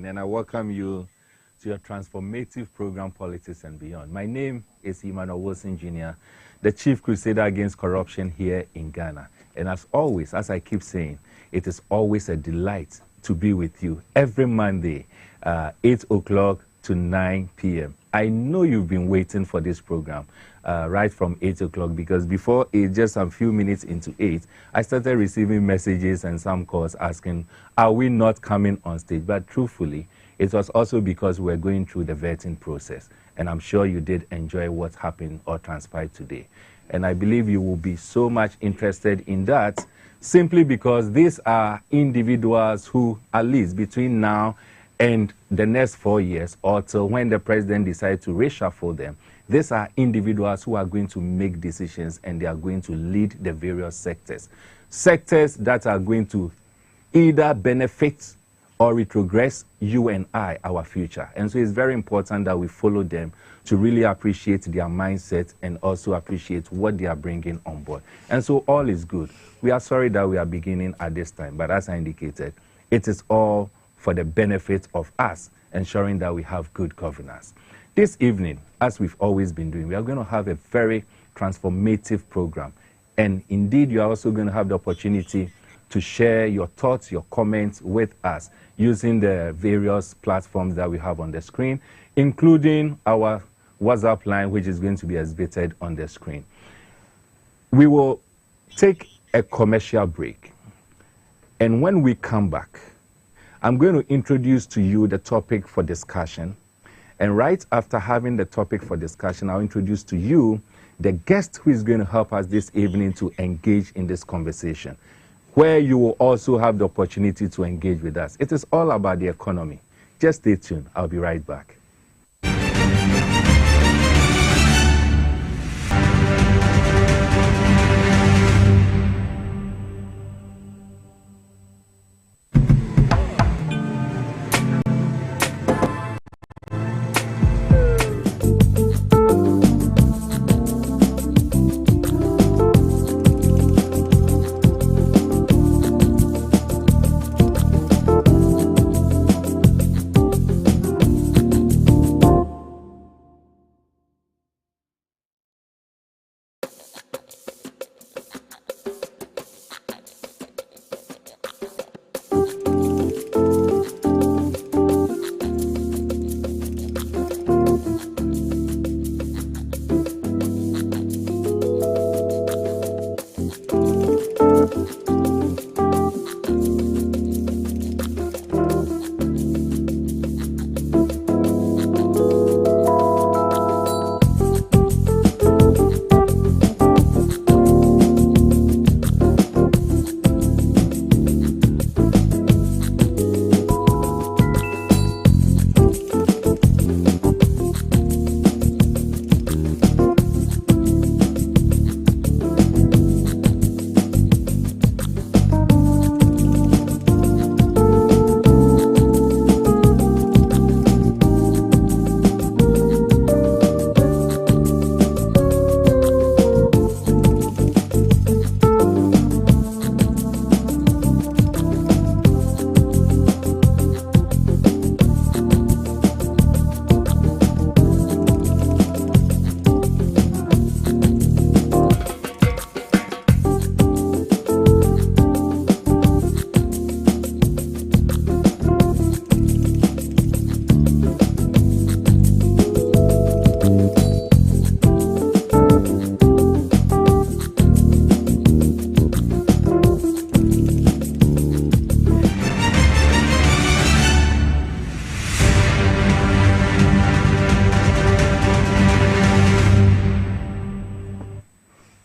evening, and I welcome you to your transformative program, Politics and Beyond. My name is Emmanuel, Jr., the Chief Crusader Against Corruption here in Ghana. And as always, as I keep saying, it is always a delight to be with you every Monday, 8 o'clock to 9 p.m. I know you've been waiting for this program right from 8 o'clock, because before 8, just a few minutes into 8, I started receiving messages and some calls asking, are we not coming on stage? But truthfully, it was also because we're going through the vetting process. And I'm sure you did enjoy what happened or transpired today. And I believe you will be so much interested in that, simply because these are individuals who, at least between now and the next 4 years, or till when the president decides to reshuffle them, these are individuals who are going to make decisions, and they are going to lead the various sectors. Sectors that are going to either benefit or retrogress you and I, our future. And so it's very important that we follow them to really appreciate their mindset and also appreciate what they are bringing on board. And so all is good. We are sorry that we are beginning at this time, but as I indicated, it is all for the benefit of us, ensuring that we have good governance. This evening, as we've always been doing, we are going to have a very transformative program. And indeed, you are also going to have the opportunity to share your thoughts, your comments with us using the various platforms that we have on the screen, including our WhatsApp line, which is going to be exhibited on the screen. We will take a commercial break. And when we come back, I'm going to introduce to you the topic for discussion. And right after having the topic for discussion, I'll introduce to you the guest who is going to help us this evening to engage in this conversation, where you will also have the opportunity to engage with us. It is all about the economy. Just stay tuned. I'll be right back.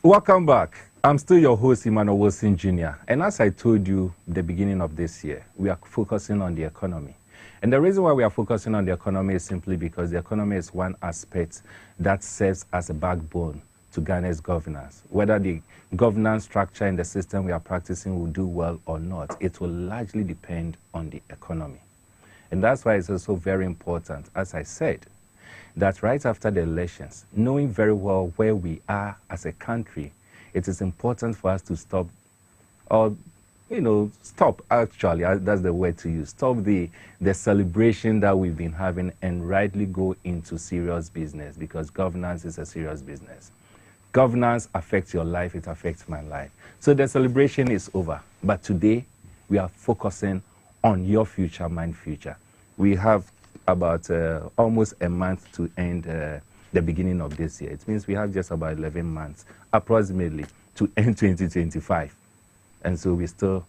Welcome back. I'm still your host, Emmanuel Jr. And as I told you the beginning of this year, we are focusing on the economy. And the reason why we are focusing on the economy is simply because the economy is one aspect that serves as a backbone to Ghana's governance. Whether the governance structure and the system we are practicing will do well or not, it will largely depend on the economy. And that's why it's also very important, as I said, that right after the elections, knowing very well where we are as a country, it is important for us to stop or stop, actually, that's the word to use, stop the celebration that we've been having and rightly go into serious business, because governance is a serious business. Governance affects your life, it affects my life. So the celebration is over. But today, we are focusing on your future, my future. We have about almost a month to end the beginning of this year. It means we have just about 11 months, approximately, to end 2025. And so we still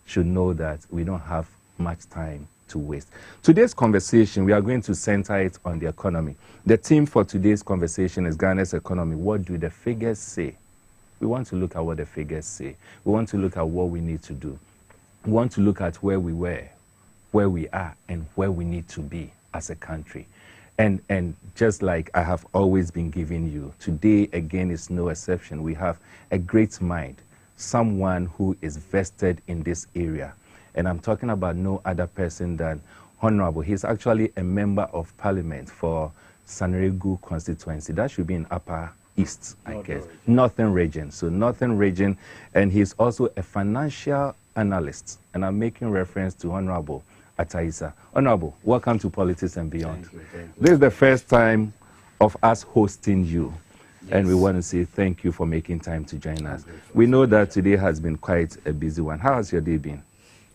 should know that we don't have much time to waste. Today's conversation, we are going to center it on the economy. The theme for today's conversation is Ghana's economy. What do the figures say? We want to look at what the figures say. We want to look at what we need to do. We want to look at where we were, where we are, and where we need to be as a country. And just like I have always been giving you, today again is no exception. We have a great mind, someone who is vested in this area. And I'm talking about no other person than Honorable. He's actually a member of parliament for Sanregu constituency. That should be in Upper East, I guess. Northern region. So Northern region. And he's also a financial analyst. And I'm making reference to Honorable Ataisa. Honorable, welcome to Politics and Beyond. Thank you. This is the first time of us hosting you. Yes. And we want to say thank you for making time to join us. We know that today has been quite a busy one. How has your day been?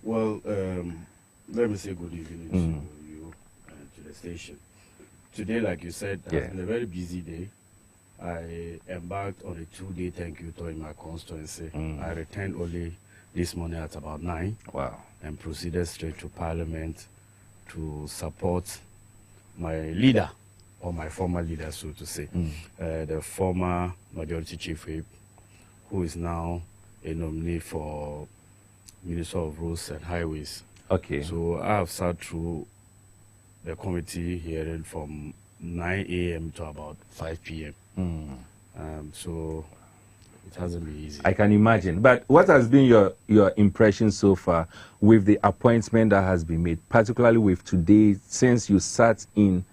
Well, let me say good evening to you and to the station. Today, like you said, has been a very busy day. I embarked on a 2-day thank you tour in my constituency. I returned only this morning at about 9. Wow. And proceeded straight to Parliament to support my leader, or my former leader, so to say, the former Majority Chief Whip, who is now a nominee for Minister of Roads and Highways. Okay. So I have sat through the committee hearing from 9 a.m. to about 5 p.m. So it hasn't been easy. I can imagine. But what has been your impression so far with the appointment that has been made, particularly with today, since you sat in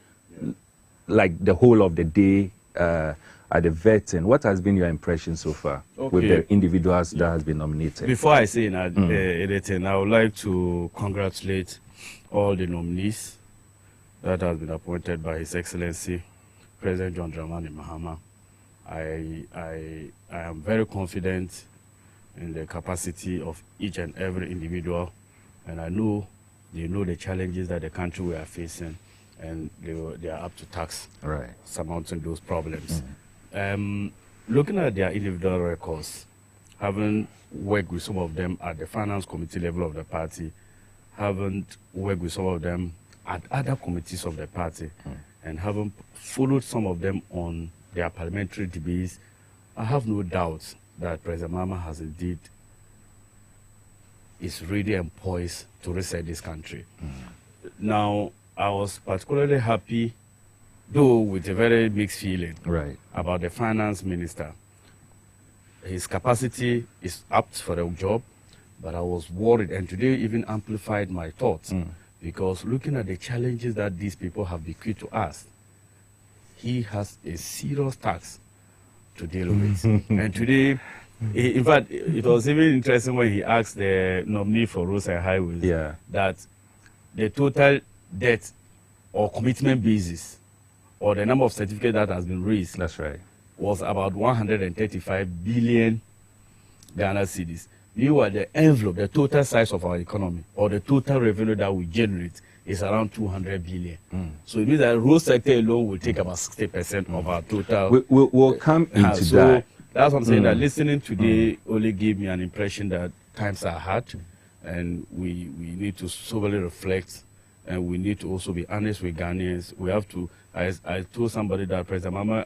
like the whole of the day at the vetting? What has been your impression so far with the individuals that has been nominated? Before I say anything, I would like to congratulate all the nominees that have been appointed by His Excellency President John Dramani Mahama. I am very confident in the capacity of each and every individual, and I know they know the challenges that the country we are facing, and they are up to task surmounting those problems. Looking at their individual records, having worked with some of them at the finance committee level of the party, having worked with some of them at other committees of the party, and having followed some of them on their parliamentary debates, I have no doubt that President Mahama has indeed is ready and poised to reset this country. Now, I was particularly happy, though with a very mixed feeling, about the finance minister. His capacity is apt for the job, but I was worried, and today even amplified my thoughts, because looking at the challenges that these people have bequeathed to us, he has a serious task to deal with. And today, in fact, it was even interesting when he asked the nominee for Roads and Highways that the total debt or commitment basis, or the number of certificates that has been raised, was about 135 billion Ghana cedis. Meanwhile, the envelope, the total size of our economy, or the total revenue that we generate, is around 200 billion. So it means that the road sector alone will take about 60% of our total. We'll come into so that. That's what I'm saying, that listening today only gave me an impression that times are hard, and we need to soberly reflect, and we need to also be honest with Ghanaians. We have to, I told somebody that President Mahama,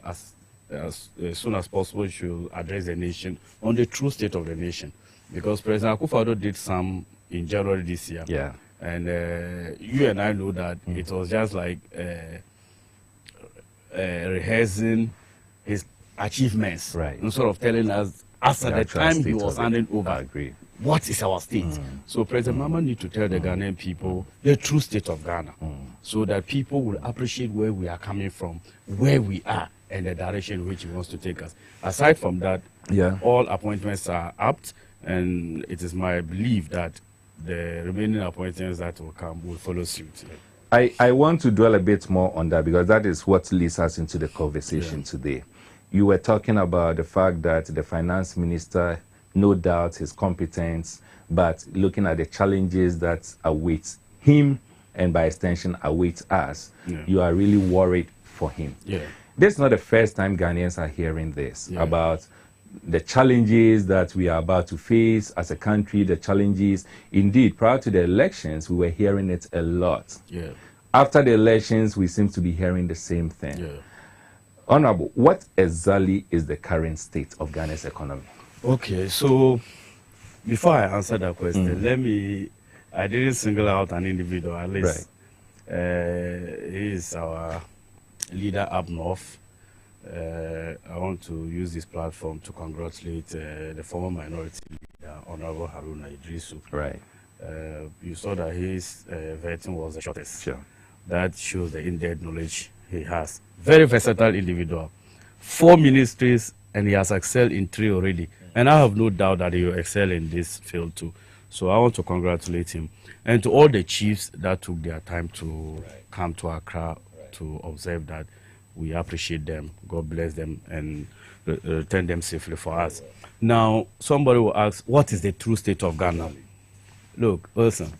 as soon as possible, should address the nation on the true state of the nation. Because President Akufo-Addo did some in January this year. And you and I know that it was just like rehearsing his achievements, instead of telling us, as at the time he was handing over, what is our state. So President Mahama needs to tell the Ghanaian people the true state of Ghana, so that people will appreciate where we are coming from, where we are, and the direction in which he wants to take us. Aside from that, all appointments are apt, And it is my belief that the remaining appointments that will come will follow suit. I want to dwell a bit more on that because that is what leads us into the conversation today. You were talking about the fact that the finance minister, no doubt his competence, but looking at the challenges that await him and by extension await us, you are really worried for him. This is not the first time Ghanaians are hearing this about the challenges that we are about to face as a country, the challenges. Indeed, prior to the elections, we were hearing it a lot. After the elections, we seem to be hearing the same thing. Honorable, what exactly is the current state of Ghana's economy? Okay, so before I answer that question, I didn't single out an individual, at least. He is our leader up north. I want to use this platform to congratulate the former minority leader, Honorable Haruna Idrisu. You saw that his vetting was the shortest. That shows the in-depth knowledge he has. Very versatile individual. 4 ministries, and he has excelled in 3 already. And I have no doubt that he will excel in this field too. So I want to congratulate him. And to all the chiefs that took their time to come to Accra to observe that, we appreciate them. God bless them and return them safely for us. Now, somebody will ask, what is the true state of Ghana? Look, listen,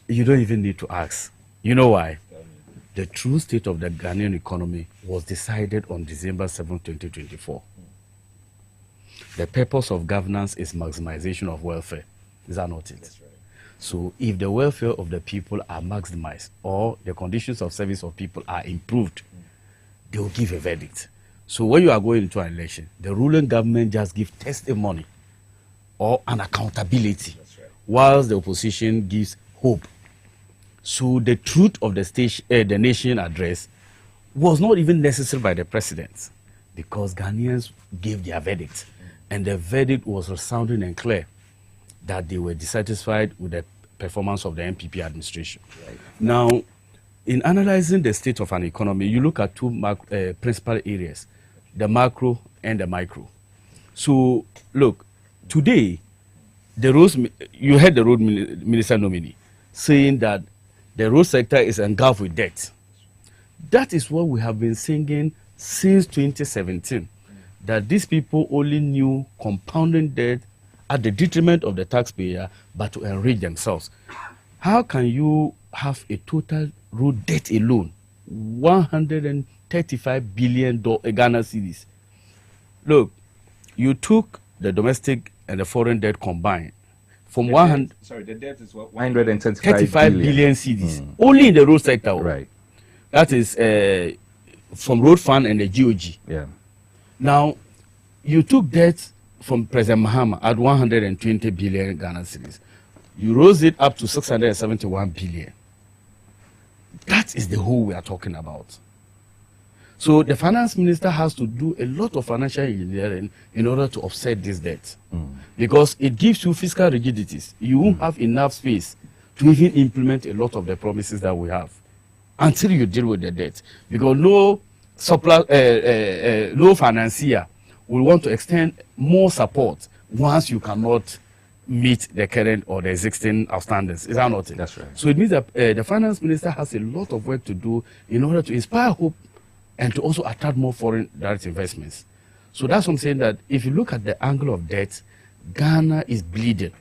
you don't even need to ask. You know why? The true state of the Ghanaian economy was decided on December 7, 2024. The purpose of governance is maximization of welfare. Is that not it? So if the welfare of the people are maximized or the conditions of service of people are improved, they will give a verdict. So when you are going into an election, the ruling government just gives testimony or an accountability, whilst the opposition gives hope. So the truth of the nation address was not even necessary by the president because Ghanaians gave their verdict. And the verdict was resounding and clear that they were dissatisfied with the performance of the MPP administration. Now, in analyzing the state of an economy, you look at 2 principal areas, the macro and the micro. So, look, today, you heard the road minister nominee saying that the road sector is engulfed with debt. That is what we have been singing since 2017, that these people only knew compounding debt at the detriment of the taxpayer, but to enrich themselves. How can you have a total road debt alone, 135 billion Ghana cedis? Look, you took the domestic and the foreign debt combined from the debt is what? 135 billion cedis. Only in the road sector. That is from road fund and the GOG. Now, you took debt from President Mahama at 120 billion Ghana cedis. You rose it up to 671 billion. That is the whole we are talking about. So the finance minister has to do a lot of financial engineering in order to offset this debt. Because it gives you fiscal rigidities. You won't have enough space to even implement a lot of the promises that we have until you deal with the debt. Because no financier will want to extend more support once you cannot meet the current or the existing outstandings. Is that not it? That's right. So it means that the finance minister has a lot of work to do in order to inspire hope and to also attract more foreign direct investments. So that's what I'm saying, that if you look at the angle of debt, Ghana is bleeding.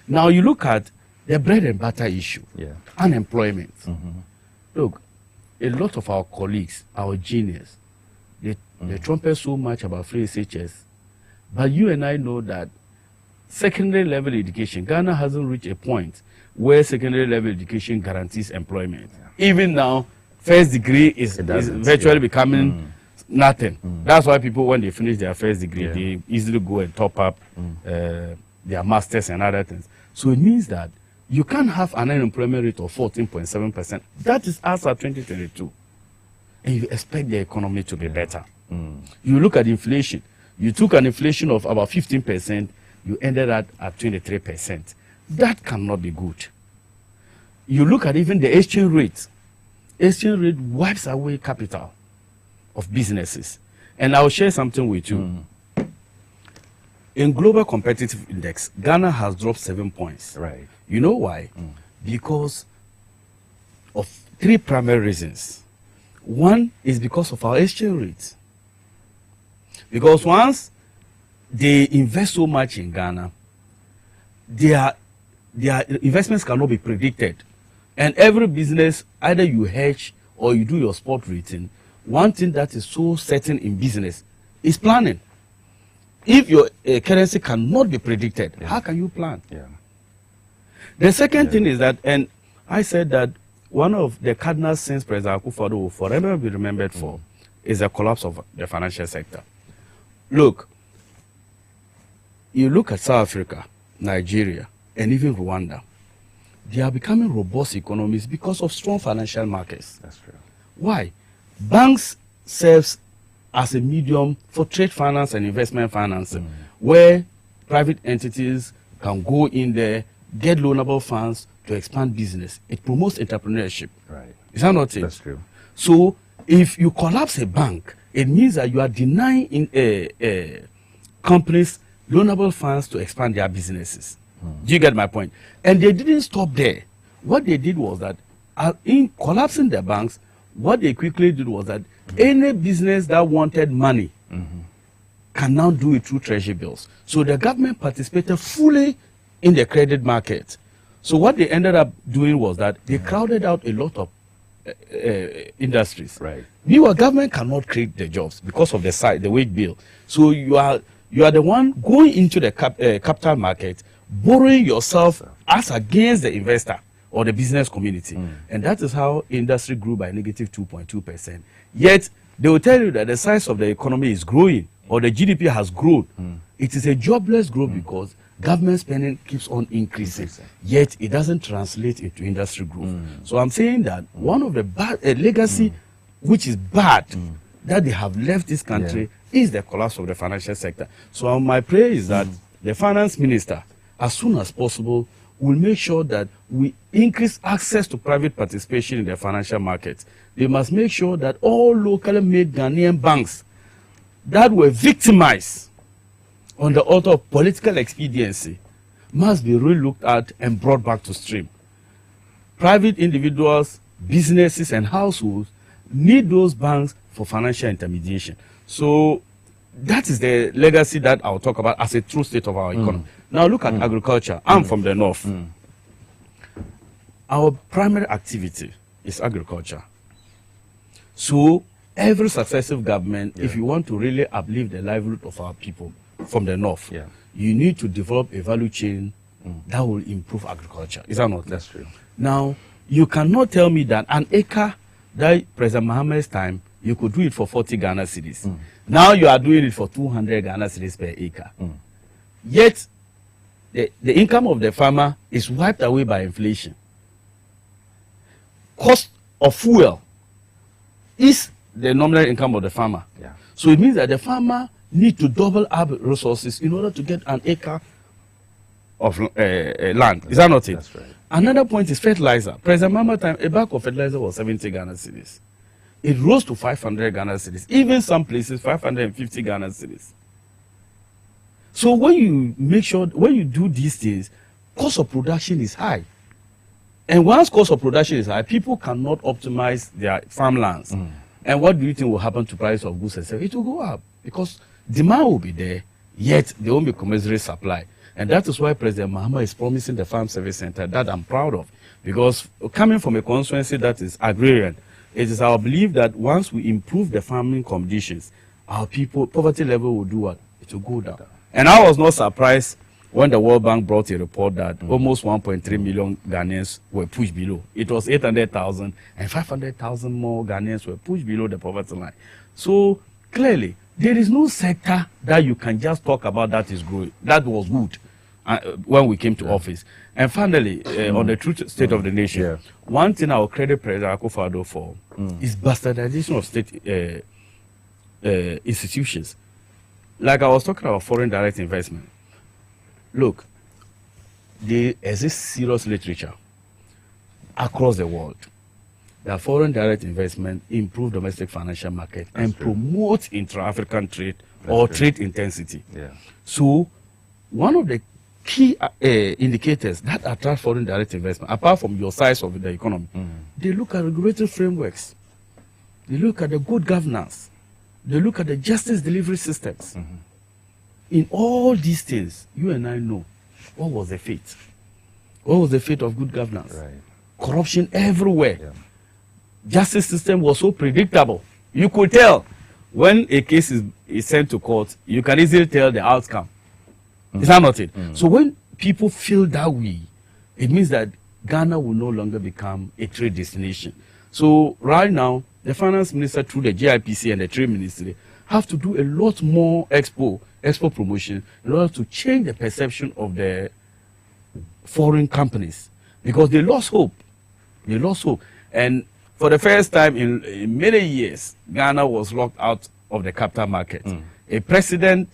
Now you look at the bread and butter issue, unemployment. Look, a lot of our colleagues, our juniors, they trumpet so much about free SHS. But you and I know that secondary level education, Ghana hasn't reached a point where secondary level education guarantees employment. Even now, first degree is virtually becoming nothing. That's why people, when they finish their first degree, they easily go and top up their masters and other things. So it means that you can't have an unemployment rate of 14.7%. That is as at 2022. And you expect the economy to be better. You look at inflation. You took an inflation of about 15%, you ended at 23%. That cannot be good. You look at even the exchange rate. Exchange rate wipes away capital of businesses. And I'll share something with you. in global competitive index, Ghana has dropped 7 points. Right. You know why? Because of 3 primary reasons. One is because of our exchange rate. Because once they invest so much in Ghana, their investments cannot be predicted. And every business, either you hedge or you do your spot rating, one thing that is so certain in business is planning. If your currency cannot be predicted, how can you plan? Yeah. The second thing is that, and I said that one of the cardinal sins President Akufo-Addo will forever be remembered for is the collapse of the financial sector. Look, you look at South Africa, Nigeria, and even Rwanda. They are becoming robust economies because of strong financial markets. That's true. Why? Banks serves as a medium for trade finance and investment financing, where private entities can go in there, get loanable funds to expand business. It promotes entrepreneurship. Right. Is that not it? That's true. So if you collapse a bank, it means that you are denying companies loanable funds to expand their businesses. Do you get my point? And they didn't stop there. What they did was that in collapsing the banks, what they quickly did was that any business that wanted money can now do it through treasury bills. So the government participated fully in the credit market. So what they ended up doing was that they crowded out a lot of industries. Right. Meanwhile, government cannot create the jobs because of the wage bill. So you are the one going into the capital market, borrowing yourself as against the investor or the business community. And that is how industry grew by negative 2.2%. Yet they will tell you that the size of the economy is growing or the GDP has grown. It is a jobless growth because government spending keeps on increasing, yet it doesn't translate into industry growth. So I'm saying that one of the bad legacy which is bad that they have left this country is the collapse of the financial sector. So my prayer is that the finance minister, as soon as possible, will make sure that we increase access to private participation in the financial markets. They must make sure that all locally made Ghanaian banks that were victimized on the altar of political expediency must be re-looked at and brought back to stream. Private individuals, businesses, and households need those banks for financial intermediation. So that is the legacy that I'll talk about as a true state of our economy. Now look at agriculture. I'm from the north. Our primary activity is agriculture. So every successive government, if you want to really uplift the livelihood of our people from the north, you need to develop a value chain that will improve agriculture. Is that not? That's true. Now, you cannot tell me that an acre that President Mohammed's time, you could do it for 40 Ghana cedis. Now you are doing it for 200 Ghana cedis per acre. Yet, the income of the farmer is wiped away by inflation. Cost of fuel is the nominal income of the farmer. So it means that the farmer needs to double up resources in order to get an acre of land. Is that not it? That's right. Another point is fertilizer. President Mohammed's time, a bag of fertilizer was 70 Ghana cedis. It rose to 500 Ghana cedis. Even some places, 550 Ghana cedis. So when you make sure, when you do these things, cost of production is high. And once cost of production is high, people cannot optimize their farmlands. And what do you think will happen to price of goods and services? It will go up because demand will be there, yet there won't be commensurate supply. And that is why President Mahama is promising the Farm Service Center that I'm proud of. Because coming from a constituency that is agrarian, it is our belief that once we improve the farming conditions, our people, poverty level will do what? It will go down. And I was not surprised when the World Bank brought a report that almost 1.3 million Ghanaians were pushed below. It was 800,000 and 500,000 more Ghanaians were pushed below the poverty line. So clearly, there is no sector that you can just talk about that is growing. That was good when we came to office. And finally, on the true state of the nation, one thing I will credit President Akufo-Addo for is bastardization of state institutions. Like I was talking about foreign direct investment. Look, there exists serious literature across the world that foreign direct investment improve domestic financial market and promote intra-African trade or trade intensity. So one of the key indicators that attract foreign direct investment, apart from your size of the economy, they look at regulatory frameworks, they look at the good governance, they look at the justice delivery systems. In all these things, you and I know what was the fate. What was the fate of good governance? Right. Corruption everywhere. Yeah. Justice system was so predictable. You could tell when a case is sent to court, you can easily tell the outcome. Is that not it? So when people feel that way, it means that Ghana will no longer become a trade destination. So right now, the finance minister through the GIPC and the trade ministry have to do a lot more expo promotion in order to change the perception of the foreign companies, because they lost hope. They lost hope. And for the first time in many years, Ghana was locked out of the capital market. A president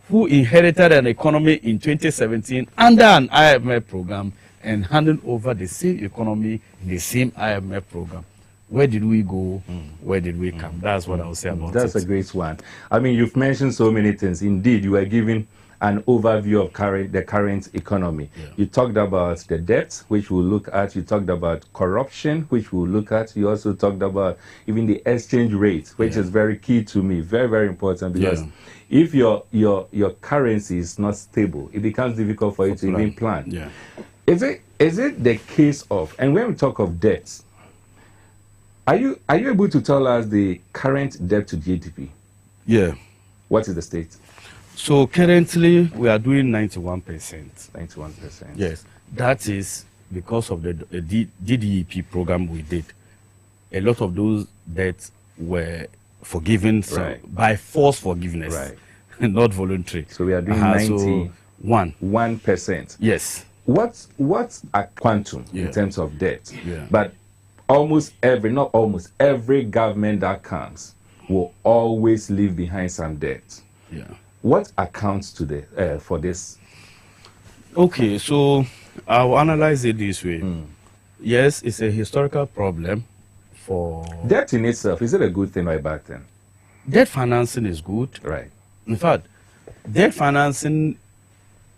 who inherited an economy in 2017 under an IMF program and handed over the same economy in the same IMF program. Where did we go? Where did we come? That's what I would say about That's a great one. I mean, you've mentioned so many things. Indeed, you were giving an overview of the current economy. Yeah. You talked about the debt, which we'll look at. You talked about corruption, which we'll look at. You also talked about even the exchange rate, which is very key to me, very, very important, because if your currency is not stable, it becomes difficult for you to even plan. Yeah. Is it the case of, and when we talk of debts, are you able to tell us the current debt to GDP? Yeah. What is the state? So currently we are doing 91%. 91%. Yes. That is because of the DDEP program we did. A lot of those debts were forgiven by forced forgiveness, not voluntary. So we are doing 1%. Yes. What's a quantum in terms of debt? Yeah. But not almost every government that comes will always leave behind some debt. Yeah. What accounts to for this? Okay, so I'll analyze it this way. Yes, it's a historical problem for... Debt in itself, is it a good thing or a bad thing? Debt financing is good. Right. In fact, debt financing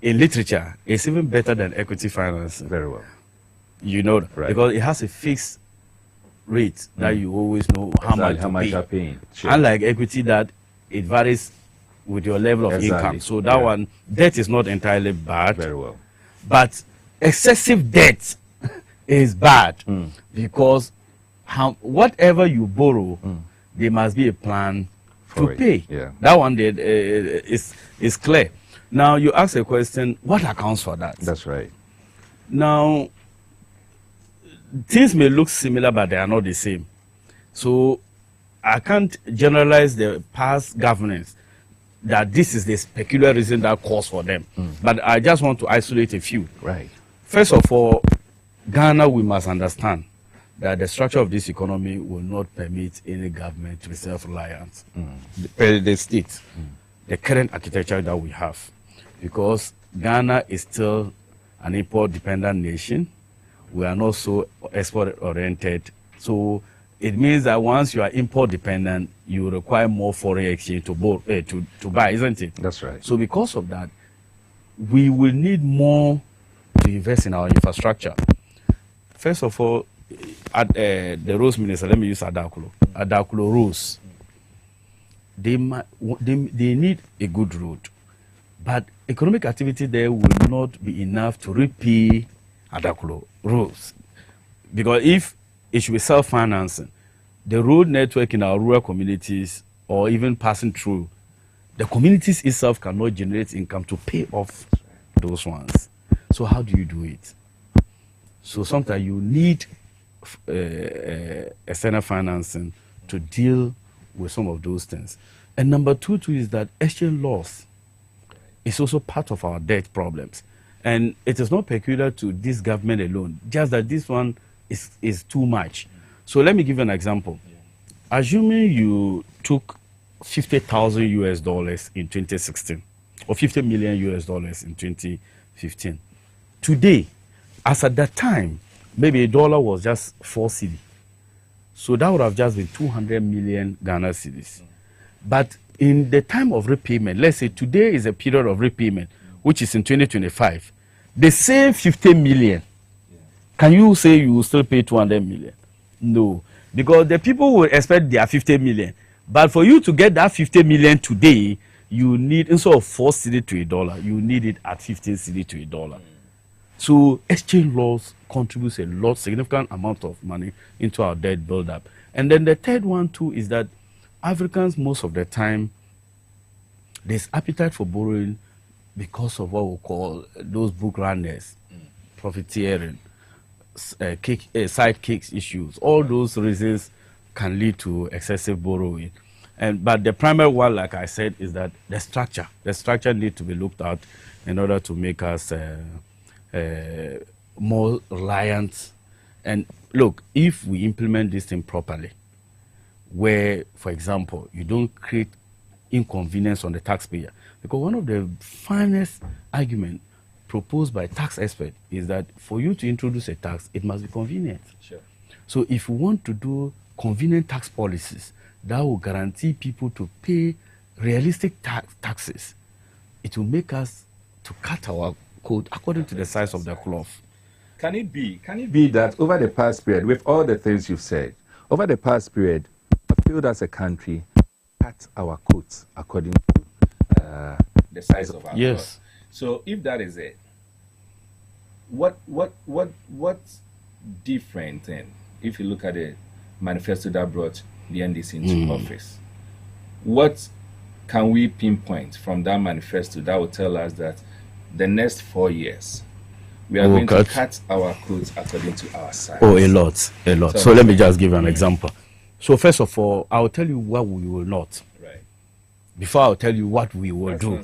in literature is even better than equity financing. Very well. You know that, because it has a fixed rate that you always know how much you're paying. Sure. Unlike equity that it varies with your level of income. So that one, debt is not entirely bad. Very well. But excessive debt is bad because whatever you borrow, there must be a plan to pay. Yeah. That one is clear. Now, you ask a question, what accounts for that? That's right. Now, things may look similar, but they are not the same. So I can't generalize the past governance that this is the peculiar reason that caused for them. But I just want to isolate a few. Right. First of all, Ghana, we must understand that the structure of this economy will not permit any government to be self-reliant. The state, the current architecture that we have, because Ghana is still an import-dependent nation. We are not so export-oriented. So it means that once you are import-dependent, you require more foreign exchange to buy, isn't it? That's right. So because of that, we will need more to invest in our infrastructure. First of all, at the roads minister, let me use Adakulo roads. They need a good road, but economic activity there will not be enough to repay Adakulo roads, because if it should be self-financing, the road network in our rural communities, or even passing through, the communities itself cannot generate income to pay off those ones. So how do you do it? So sometimes you need external financing to deal with some of those things. And number two too is that exchange loss is also part of our debt problems. And it is not peculiar to this government alone, just that this one is too much. So let me give you an example. Assuming you took $50,000 US in 2016, or $50 million US in 2015. Today, as at that time, maybe a dollar was just 4 cedi. So that would have just been 200 million Ghana cedis. But in the time of repayment, let's say today is a period of repayment, which is in 2025, the same 50 million, can you say you will still pay 200 million? No, because the people will expect their 50 million. But for you to get that 50 million today, you need, instead of 4 cedi to $1, you need it at 15 cedi to $1. So exchange laws contributes a lot, significant amount of money into our debt buildup. And then the third one too is that Africans, most of the time, there's appetite for borrowing because of what we call those book runners, profiteering, side kicks issues. All those reasons can lead to excessive borrowing. But the primary one, like I said, is that the structure. The structure needs to be looked at in order to make us more reliant. And look, if we implement this thing properly, where, for example, you don't create inconvenience on the taxpayer, because one of the finest arguments proposed by tax experts is that for you to introduce a tax, it must be convenient. Sure. So if we want to do convenient tax policies that will guarantee people to pay realistic taxes, it will make us to cut our coat according to the size of the cloth. Can it be that over the past period, with all the things you've said, over the past period, we failed as a country cut our coats according to the size of our cloth? So if that is it, what's different then? If you look at the manifesto that brought the NDC into office, what can we pinpoint from that manifesto that will tell us that the next 4 years we are going to cut our coats according to our size? Oh, a lot. So let me just give you an example. So first of all, I'll tell you what we will not. Right. Before I'll tell you what we will do.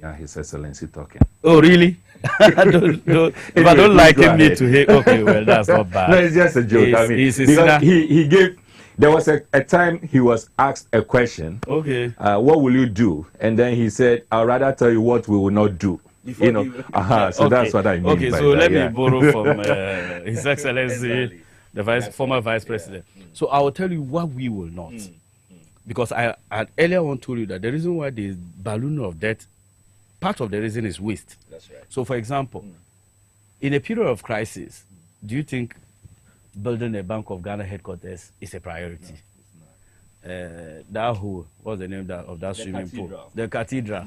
Like His Excellency talking. Oh, really? If I don't like him, need to hear. Okay, well, that's not bad. No, it's just a joke. Because he gave. There was a time he was asked a question. Okay. What will you do? And then he said, "I'll rather tell you what we will not do." So okay. That's what I mean. Okay, so let me borrow from His Excellency, the former Vice President. So I will tell you what we will not. Because I earlier on told you that the reason why the balloon of debt, part of the reason is waste. That's right. So, for example, in a period of crisis, do you think building a Bank of Ghana headquarters is a priority? What's the name of that swimming pool? The cathedral.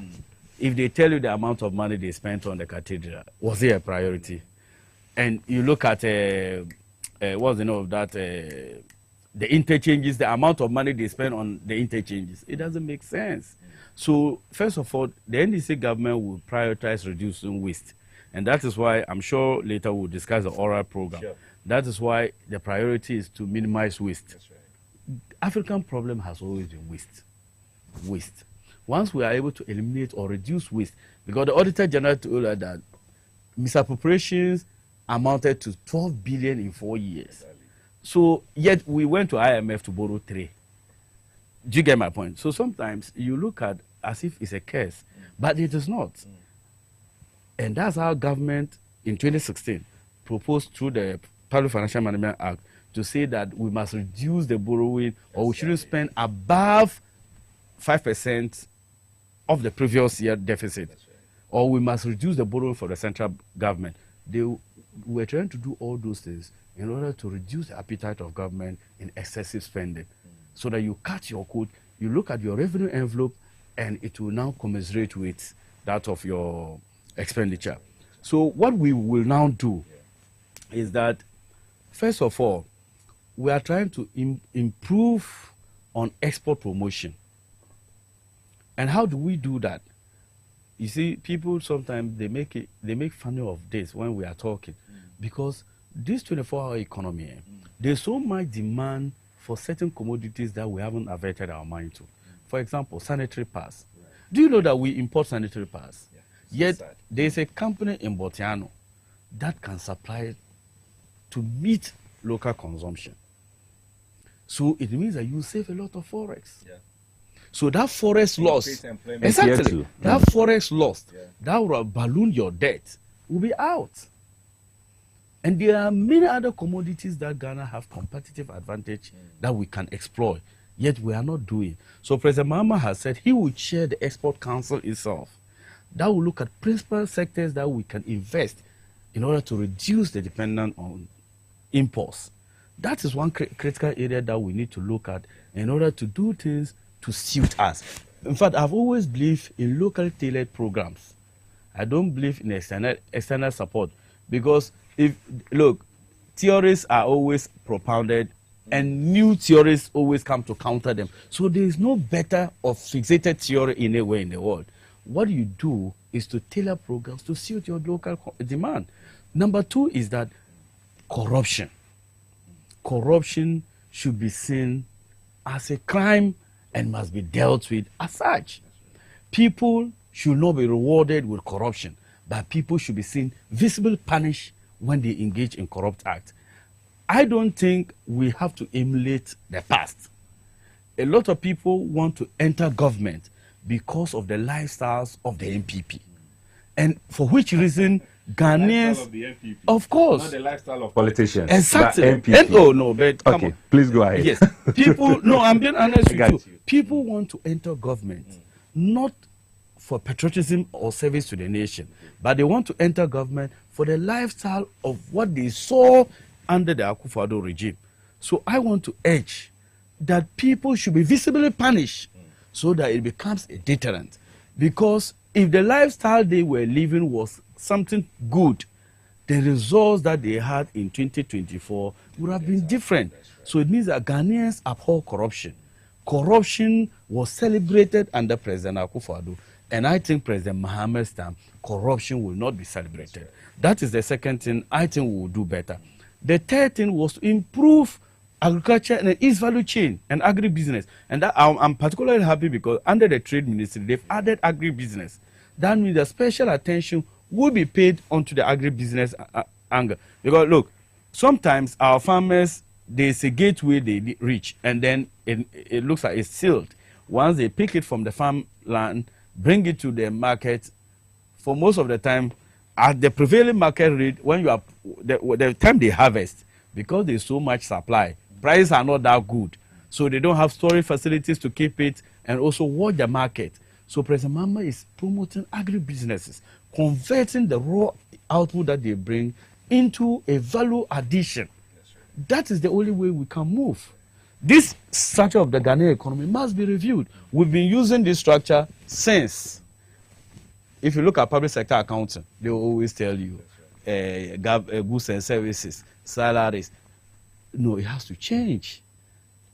If they tell you the amount of money they spent on the cathedral, was it a priority? And you look at what's the name of that? The interchanges, the amount of money they spend on the interchanges, it doesn't make sense. So first of all, the NDC government will prioritize reducing waste. And that is why, I'm sure later we'll discuss the oral program. Sure. That is why the priority is to minimize waste. That's right. African problem has always been waste. Waste. Once we are able to eliminate or reduce waste, because the Auditor General told us that misappropriations amounted to 12 billion in 4 years. So yet we went to IMF to borrow 3. Do you get my point? So sometimes you look at as if it's a curse, but it is not. And that's how government in 2016 proposed through the Public Financial Management Act to say that we must reduce the borrowing, or we shouldn't spend above 5% of the previous year deficit, or we must reduce the borrowing for the central government. They were trying to do all those things in order to reduce the appetite of government in excessive spending, so that you cut your coat, you look at your revenue envelope, and it will now commiserate with that of your expenditure. So what we will now do is that, first of all, we are trying to improve on export promotion. And how do we do that? You see, people sometimes they make fun of this when we are talking, because this 24-hour economy, there's so much demand for certain commodities that we haven't averted our mind to. For example, sanitary pads. Do you know that we import sanitary pads? Yet there's a company in Botiano that can supply it to meet local consumption. So it means that you save a lot of forex. So that forex loss, exactly, that forex loss, that will balloon your debt, will be out. And there are many other commodities that Ghana have competitive advantage that we can exploit, yet we are not doing. So President Mahama has said he will chair the Export Council itself that will look at principal sectors that we can invest in order to reduce the dependence on imports. That is one critical area that we need to look at in order to do things to suit us. In fact, I've always believed in local tailored programs. I don't believe in external support, because look, theories are always propounded and new theories always come to counter them. So there is no better or fixated theory anywhere in the world. What you do is to tailor programs to suit your local demand. Number two is that corruption. Corruption should be seen as a crime and must be dealt with as such. People should not be rewarded with corruption, but people should be seen visibly punished when they engage in corrupt acts. I don't think we have to emulate the past. A lot of people want to enter government because of the lifestyles of the MPP. And for which reason, Ghanaians, of course, not the lifestyle of politicians. Exactly. And, oh no, but okay, on. Please go ahead. Yes, people. No, I'm being honest with you. People want to enter government not for patriotism or service to the nation, but they want to enter government for the lifestyle of what they saw under the Akufo-Addo regime. So I want to urge that people should be visibly punished so that it becomes a deterrent. Because if the lifestyle they were living was something good, the results that they had in 2024 would have been different. So it means that Ghanaians abhor corruption. Corruption was celebrated under President Akufo-Addo, and I think President Mohammed's time, corruption will not be celebrated. That is the second thing I think we will do better. The third thing was to improve agriculture and the East value chain and agribusiness. And that, I'm particularly happy because under the trade ministry, they've added agribusiness. That means that special attention will be paid onto the agribusiness angle. Because look, sometimes our farmers, there's a gateway they reach, and then it looks like it's sealed. Once they pick it from the farmland, bring it to the market, for most of the time, at the prevailing market rate, when you are the time they harvest, because there's so much supply, prices are not that good. So they don't have storage facilities to keep it and also watch the market. So President Mahama is promoting agribusinesses, converting the raw output that they bring into a value addition. That is the only way we can move. This structure of the Ghanaian economy must be reviewed. We've been using this structure since. If you look at public sector accounting, they will always tell you goods and services, salaries. No, it has to change.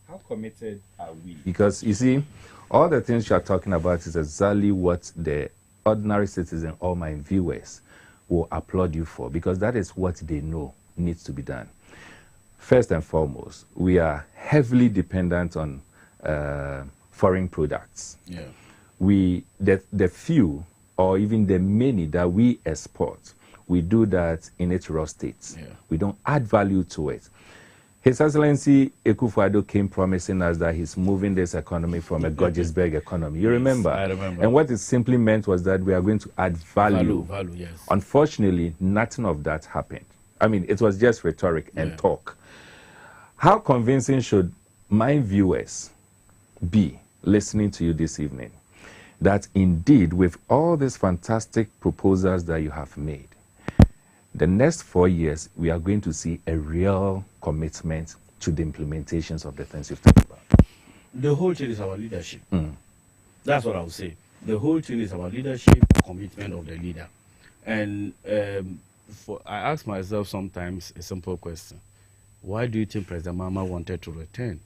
How committed are we? Because you see, all the things you are talking about is exactly what the ordinary citizen, all my viewers, will applaud you for, because that is what they know needs to be done. First and foremost, we are heavily dependent on foreign products. Yeah. The few or even the many that we export, we do that in its raw states. Yeah. We don't add value to it. His Excellency Akufo-Addo came promising us that he's moving this economy from a Georgesburg economy. You remember? I remember. And what it simply meant was that we are going to add value. Value, yes. Unfortunately, nothing of that happened. I mean, it was just rhetoric and talk. How convincing should my viewers be listening to you this evening that indeed, with all these fantastic proposals that you have made, the next 4 years, we are going to see a real commitment to the implementations of the things you've talked about? The whole thing is our leadership. That's what I would say. The whole thing is our leadership, commitment of the leader. And I ask myself sometimes a simple question. Why do you think President Mahama wanted to return?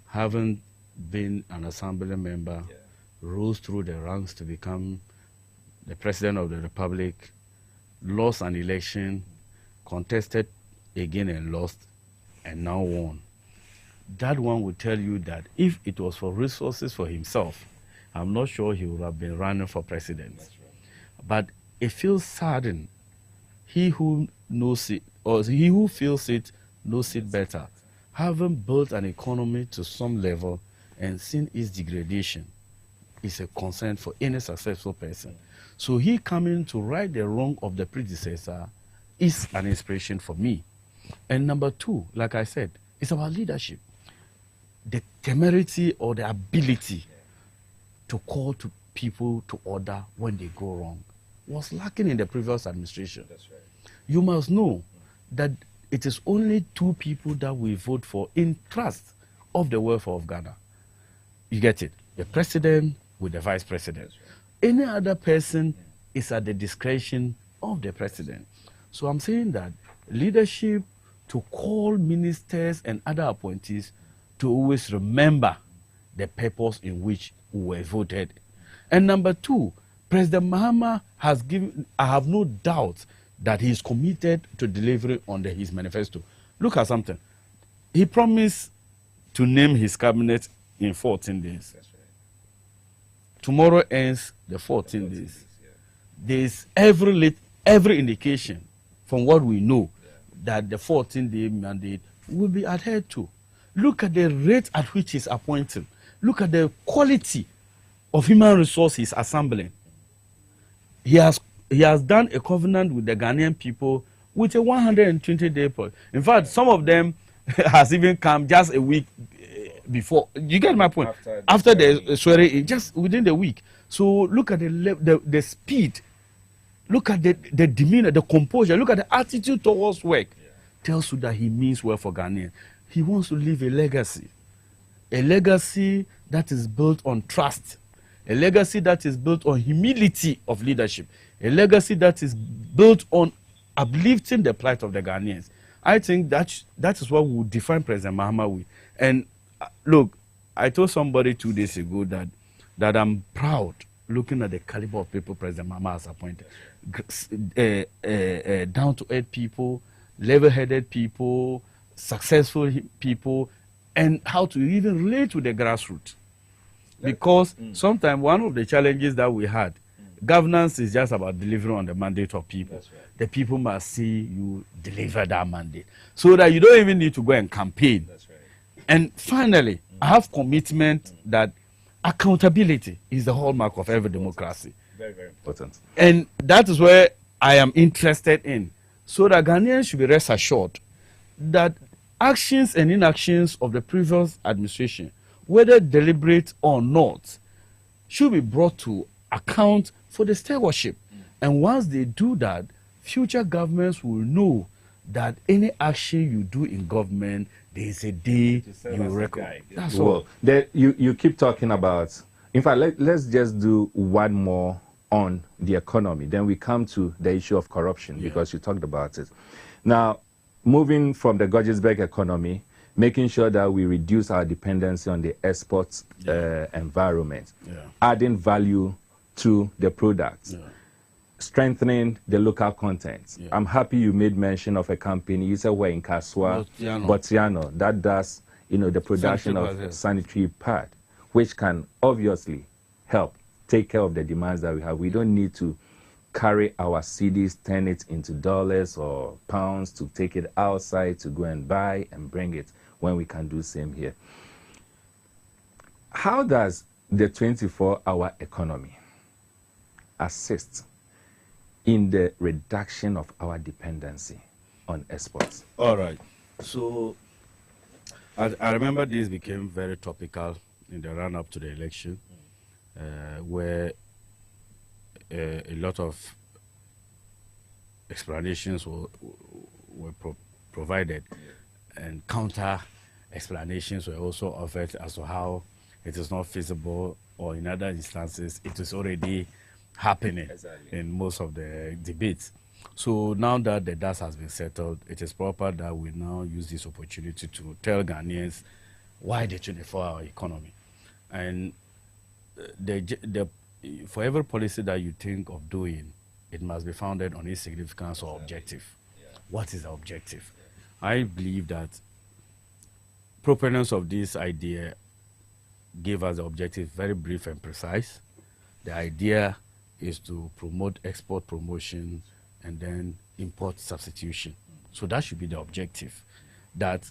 Having been an assembly member, rose through the ranks to become the president of the republic, lost an election, contested again and lost, and now won. That one would tell you that if it was for resources for himself, I'm not sure he would have been running for president. Right. But it feels saddened. He who knows it, or he who feels it, knows it better. Having built an economy to some level and seen its degradation is a concern for any successful person. So he coming to right the wrong of the predecessor is an inspiration for me. And number two, like I said, it's about leadership. The temerity or the ability to call to people to order when they go wrong was lacking in the previous administration. That's right. You must know that it is only two people that we vote for in trust of the welfare of Ghana. You get it? The president with the vice president. Right. Any other person is at the discretion of the president. So I'm saying that leadership to call ministers and other appointees to always remember the purpose in which we were voted. And number two, President Mahama has given, I have no doubt that he is committed to delivering on his manifesto. Look at something. He promised to name his cabinet in 14 days. That's right. Tomorrow ends the 14 days. Yeah. There's every indication from what we know that the 14-day mandate will be adhered to. Look at the rate at which he's appointing. Look at the quality of human resources assembling. He has done a covenant with the Ghanaian people with a 120-day period. In fact, some of them has even come just a week before. You get my point? After the swearing, just within the week. So look at the speed. Look at the demeanor, the composure. Look at the attitude towards work. Yeah. Tells you that he means well for Ghanaians. He wants to leave a legacy that is built on trust, a legacy that is built on humility of leadership, a legacy that is built on uplifting the plight of the Ghanaians. I think that is what will define President Mahama with. And look, I told somebody 2 days ago that I'm proud looking at the caliber of people President Mahama has appointed. Down-to-earth people, level-headed people, successful people, and how to even relate with the grassroots. Because sometimes one of the challenges that we had, governance is just about delivering on the mandate of people. Right. The people must see you deliver that mandate, so that you don't even need to go and campaign. That's right. And finally, I have commitment that accountability is the hallmark of every democracy. Very, very important. And that is where I am interested in, so that Ghanaians should be rest assured that actions and inactions of the previous administration, whether deliberate or not, should be brought to account for the stewardship. And once they do that, future governments will know that any action you do in government, there is a day you record. That's all. You keep talking about, in fact, let's just do one more on the economy. Then we come to the issue of corruption, because you talked about it. Now, moving from the Georgesburg economy, making sure that we reduce our dependency on the export environment, adding value to the products, strengthening the local content. I'm happy you made mention of a company, you said we're in Kaswa, Botiano, that does, the production of sanitary pad, which can obviously help take care of the demands that we have. We don't need to carry our cedis, turn it into dollars or pounds to take it outside to go and buy and bring it, when we can do same here. How does the 24-hour economy assist in the reduction of our dependency on exports? All right. So I remember this became very topical in the run-up to the election, where a lot of explanations were provided, and counter explanations were also offered as to how it is not feasible, or in other instances it is already happening in most of the debates. So now that the dust has been settled, it is proper that we now use this opportunity to tell Ghanaians why the 24-hour economy. And for every policy that you think of doing, it must be founded on its significance or objective. What is the objective? I believe that proponents of this idea gave us the objective very brief and precise. The idea is to promote export promotion and then import substitution. So that should be the objective, that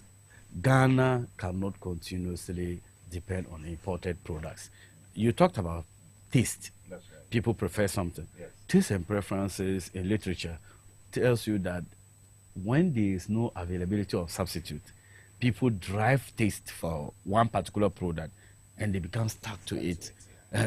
Ghana cannot continuously depend on imported products. You talked about taste. That's right. People prefer something. Yes. Taste and preferences in literature tells you that when there is no availability of substitute, people drive taste for one particular product and they become stuck to it.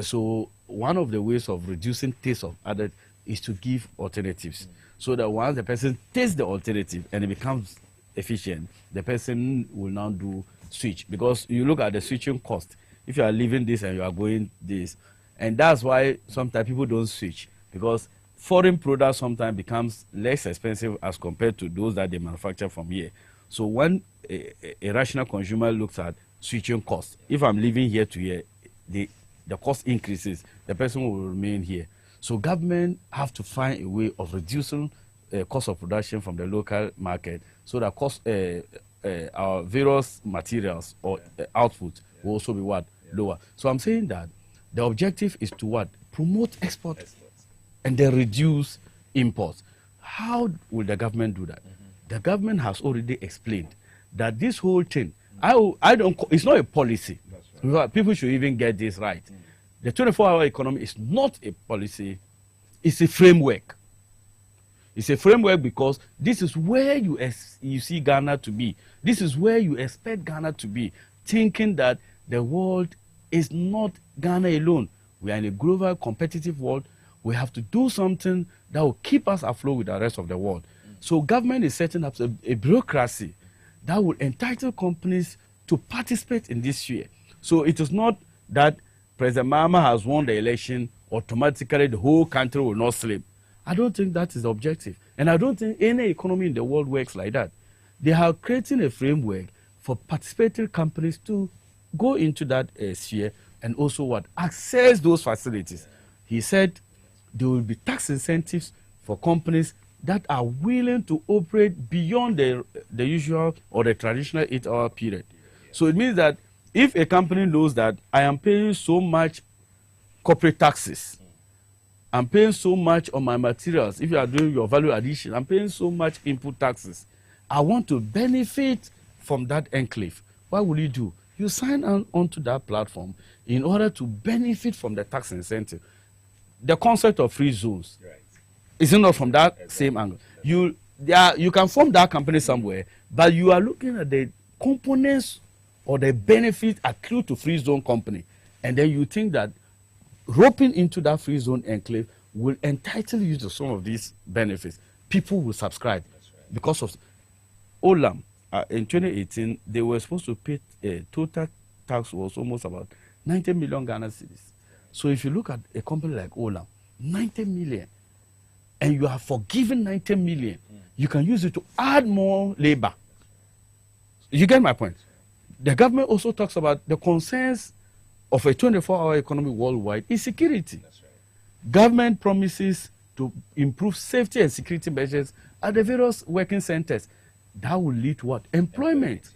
So one of the ways of reducing taste of other is to give alternatives, so that once the person tastes the alternative and it becomes efficient, the person will now do switch. Because you look at the switching cost. If you are leaving this and you are going this, and that's why sometimes people don't switch, because foreign products sometimes becomes less expensive as compared to those that they manufacture from here. So when a rational consumer looks at switching costs, if I'm living here to here, the cost increases, the person will remain here. So government have to find a way of reducing cost of production from the local market, so that cost our various materials or output will also be what? Lower. So I'm saying that the objective is to what? Promote export and then reduce imports. How will the government do that? The government has already explained that this whole thing, it's not a policy. Right. People should even get this right. The 24-hour economy is not a policy, it's a framework. It's a framework because this is where you see Ghana to be. This is where you expect Ghana to be, thinking that the world is not Ghana alone. We are in a global competitive world. We have to do something that will keep us afloat with the rest of the world. So government is setting up a bureaucracy that will entitle companies to participate in this sphere. So it is not that President Mahama has won the election, automatically the whole country will not sleep. I don't think that is the objective. And I don't think any economy in the world works like that. They are creating a framework for participating companies to go into that sphere and also what? Access those facilities. He said there will be tax incentives for companies that are willing to operate beyond the usual or the traditional 8-hour period. So it means that if a company knows that I am paying so much corporate taxes, I'm paying so much on my materials, if you are doing your value addition, I'm paying so much input taxes, I want to benefit from that enclave. What will you do? You sign onto that platform in order to benefit from the tax incentive. The concept of free zones is not from that same angle. You can form that company somewhere, but you are looking at the components or the benefit accrued to free zone company, and then you think that roping into that free zone enclave will entitle you to some of these benefits. People will subscribe because of Olam. In 2018, they were supposed to pay total tax was almost about 90 million Ghana cedis. So if you look at a company like Olam, 90 million, and you are forgiven 90 million, you can use it to add more labor. You get my point? The government also talks about the concerns of a 24-hour economy worldwide is security. That's right. Government promises to improve safety and security measures at the various working centers. That will lead to what? Employment.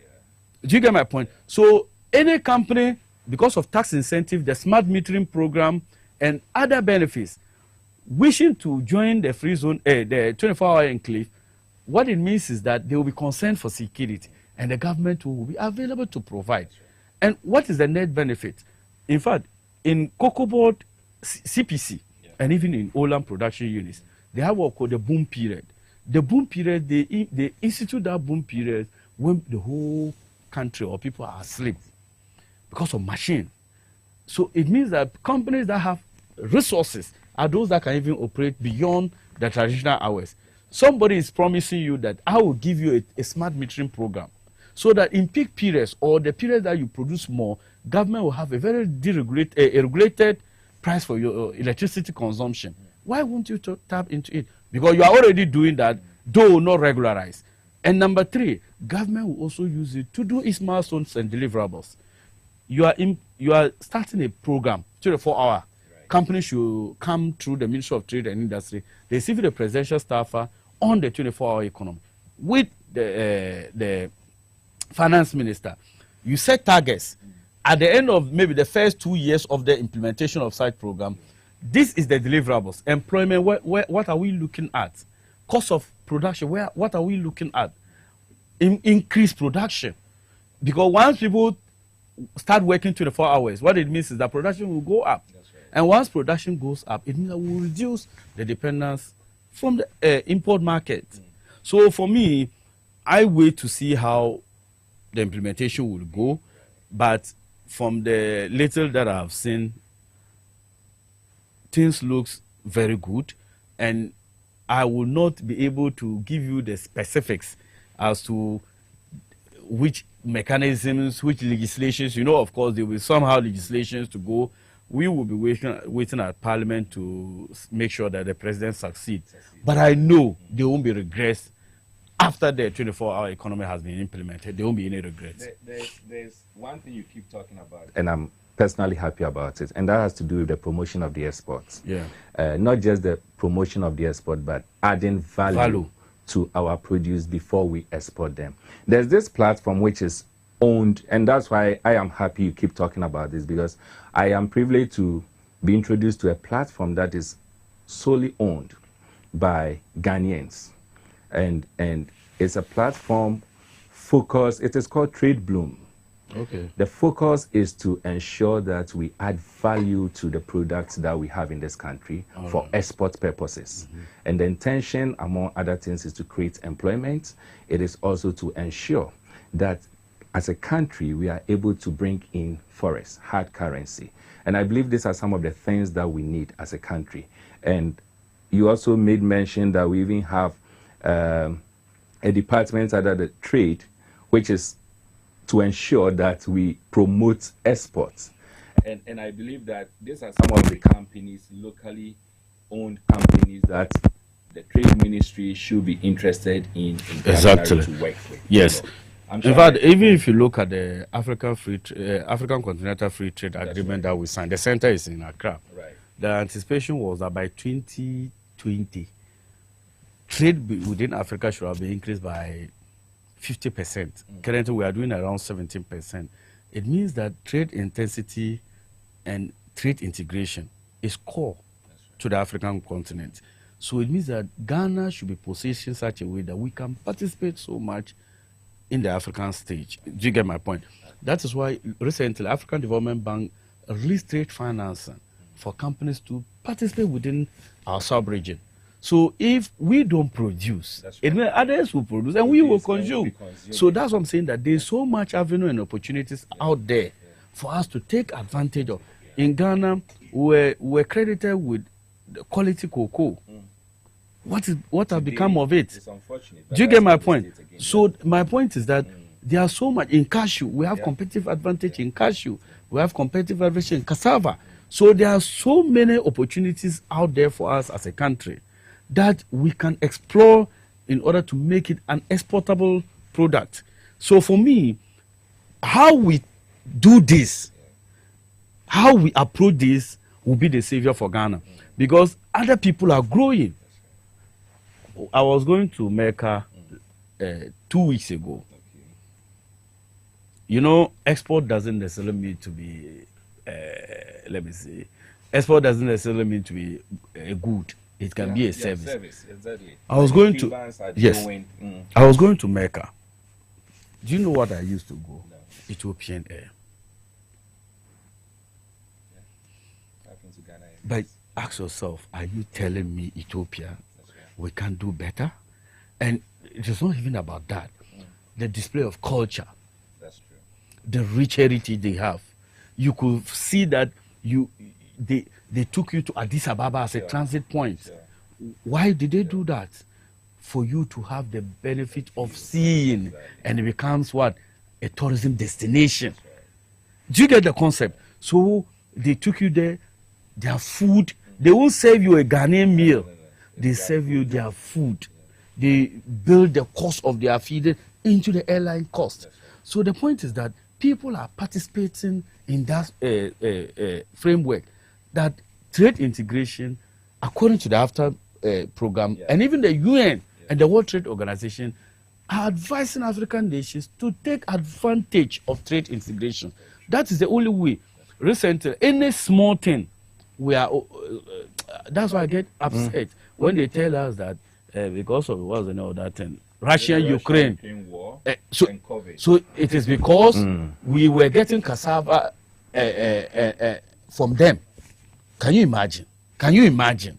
Do you get my point? So any company, because of tax incentive, the smart metering program, and other benefits, wishing to join the free zone, the 24-hour enclave, what it means is that they will be concerned for security, and the government will be available to provide. And what is the net benefit? In fact, in Cocoa Board, CPC, and even in Olam production units, they have what called the boom period. The boom period, they institute that boom period when the whole country or people are asleep because of machine. So it means that companies that have resources are those that can even operate beyond the traditional hours. Somebody is promising you that I will give you a smart metering program, so that in peak periods or the period that you produce more, government will have a very regulated price for your electricity consumption. Why won't you tap into it? Because you are already doing that, though not regularized. And number 3, government will also use it to do its milestones and deliverables. You are starting a program, 24-hour. Right. Companies should come through the Ministry of Trade and Industry. They receive the presidential staffer on the 24-hour economy with the finance minister. You set targets. At the end of maybe the first 2 years of the implementation of such program, this is the deliverables. Employment, what are we looking at? Cost of production, what are we looking at? Increased production. Because once people start working 24 hours, what it means is that production will go up. That's right. And once production goes up, it means that we will reduce the dependence from the import market. So for me, I wait to see how the implementation will go. But from the little that I have seen, things looks very good, and I will not be able to give you the specifics as to which mechanisms, which legislations. Of course, there will be somehow legislations to go. We will be waiting at Parliament to make sure that the president succeeds. But I know there won't be regrets after the 24-hour economy has been implemented. There won't be any regrets. There's one thing you keep talking about, and I'm personally happy about it, and that has to do with the promotion of the exports. Yeah. Not just the promotion of the export, but adding value to our produce before we export them. There's this platform which is owned, and that's why I am happy you keep talking about this, because I am privileged to be introduced to a platform that is solely owned by Ghanaians. And it's a platform focused, it is called Trade Bloom. Okay. The focus is to ensure that we add value to the products that we have in this country for export purposes. And the intention, among other things, is to create employment. It is also to ensure that as a country, we are able to bring in forex, hard currency. And I believe these are some of the things that we need as a country. And you also made mention that we even have a department under the trade, which is to ensure that we promote exports. And I believe that these are some of the companies, locally owned companies, that the trade ministry should be interested in exactly to work with. Yes. Sure in fact, even if you look at the African Continental Free Trade Agreement that we signed, the center is in Accra. Right. The anticipation was that by 2020, trade within Africa should have been increased by 50%. Currently, we are doing around 17%. It means that trade intensity and trade integration is core to the African continent. So it means that Ghana should be positioned such a way that we can participate so much in the African stage. Do you get my point? That is why recently African Development Bank released trade financing for companies to participate within our sub-region. So if we don't produce, it means others will produce and we will consume. So that's what I'm saying, that there's so much avenue and opportunities out there for us to take advantage of. In Ghana, we're credited with the quality cocoa. What has become of it? It's unfortunate. Do you get my point? So my point is that there are so much in cashew. We have competitive advantage in cashew. We have competitive advantage in cassava. So there are so many opportunities out there for us as a country that we can explore in order to make it an exportable product. So for me, how we do this, how we approach this will be the savior for Ghana, because other people are growing. I was going to Mecca 2 weeks ago. Export doesn't necessarily mean to be, export doesn't necessarily mean to be a good. It can be a service. Exactly. I was going to, I was going to Mecca. Do you know what I used to go? No. Ethiopian Air. But ask yourself, are you telling me Ethiopia, we can't do better? And it is not even about that. The display of culture, that's true. The rich heritage they have. You could see that they took you to Addis Ababa as a transit point. Why did they do that? For you to have the benefit of seeing, and it becomes what? A tourism destination. Do you get the concept? So they took you there, their food, they won't serve you a Ghanaian meal. They serve you their food. They build the cost of their feeding into the airline cost. So the point is that people are participating in that framework, that trade integration, according to the AFTA program, and even the UN and the World Trade Organization are advising African nations to take advantage of trade integration. That is the only way. Recently, any small thing, we are. That's why I get upset when they tell us that because of what's the name of that thing, Russia-Ukraine war. So it is because we were getting cassava from them. Can you imagine? Can you imagine?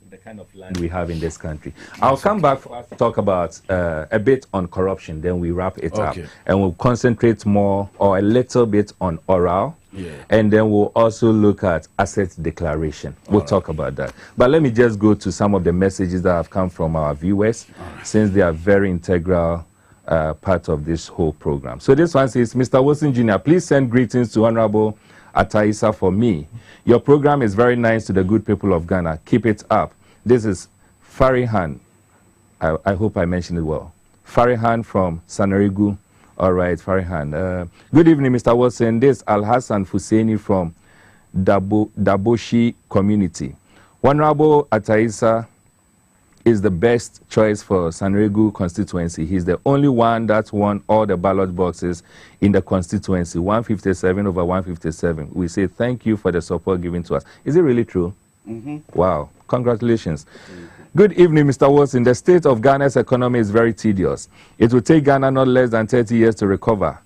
the kind of land we have in this country. I'll come back for us to talk about a bit on corruption, then we wrap it up. And we'll concentrate more or a little bit on oral. Yeah. And then we'll also look at asset declaration. We'll talk about that. But let me just go to some of the messages that have come from our viewers, since they are very integral part of this whole program. So this one says, Mr. Wilson Jr., please send greetings to Honorable Ataisa for me. Your program is very nice to the good people of Ghana. Keep it up. This is Farihan. I hope I mentioned it well. Farihan from Sanarigu. All right, Farihan. Good evening, Mr. Wilson. This is Al-Hassan Fusaini from Daboshi community. Honorable Ataisa is the best choice for Sanarigu constituency. He's the only one that won all the ballot boxes in the constituency, 157 over 157. We say thank you for the support given to us. Is it really true? Wow. Congratulations. Good evening, Mr. Wilson. The state of Ghana's economy is very tedious. It will take Ghana not less than 30 years to recover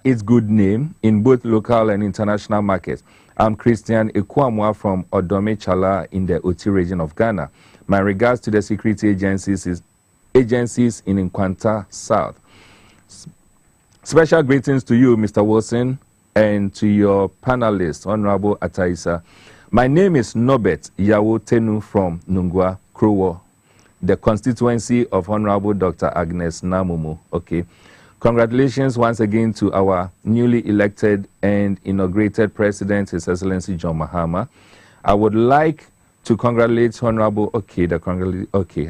its good name in both local and international markets. I'm Christian Ekwamwa from Odome Chala in the Oti region of Ghana. My regards to the security agencies in Nkwanta South. Special greetings to you, Mr. Wilson, and to your panelists, Honorable Ataisa. My name is Norbert Yawo Tenu from Nungwa, Krowo, the constituency of Honorable Dr. Agnes Namumu. Okay. Congratulations once again to our newly elected and inaugurated President, His Excellency John Mahama. I would like to congratulate Honorable, okay,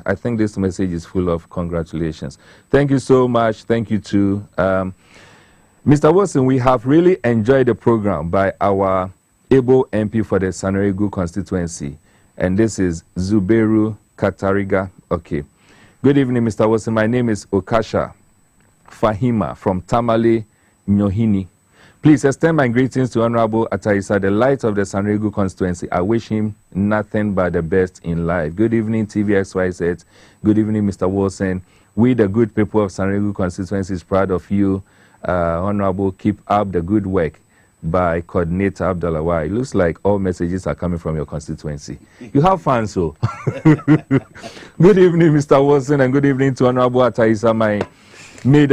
I think this message is full of congratulations. Thank you so much. Thank you to Mr. Wilson. We have really enjoyed the program by our able MP for the Sanarigu constituency, and this is Zuberu Katariga. Okay. Good evening, Mr. Wilson. My name is Okasha Fahima from Tamale, Nyohini. Please extend my greetings to Honorable Ataisa, the light of the Sanarigu constituency. I wish him nothing but the best in life. Good evening, TVXYZ. Good evening, Mr. Wilson. We, the good people of Sanarigu constituency, is proud of you. Honorable, keep up the good work by Coordinator Abdullah. It looks like all messages are coming from your constituency. You have fun, so. Good evening, Mr. Wilson, and good evening to Honorable Ataisa. May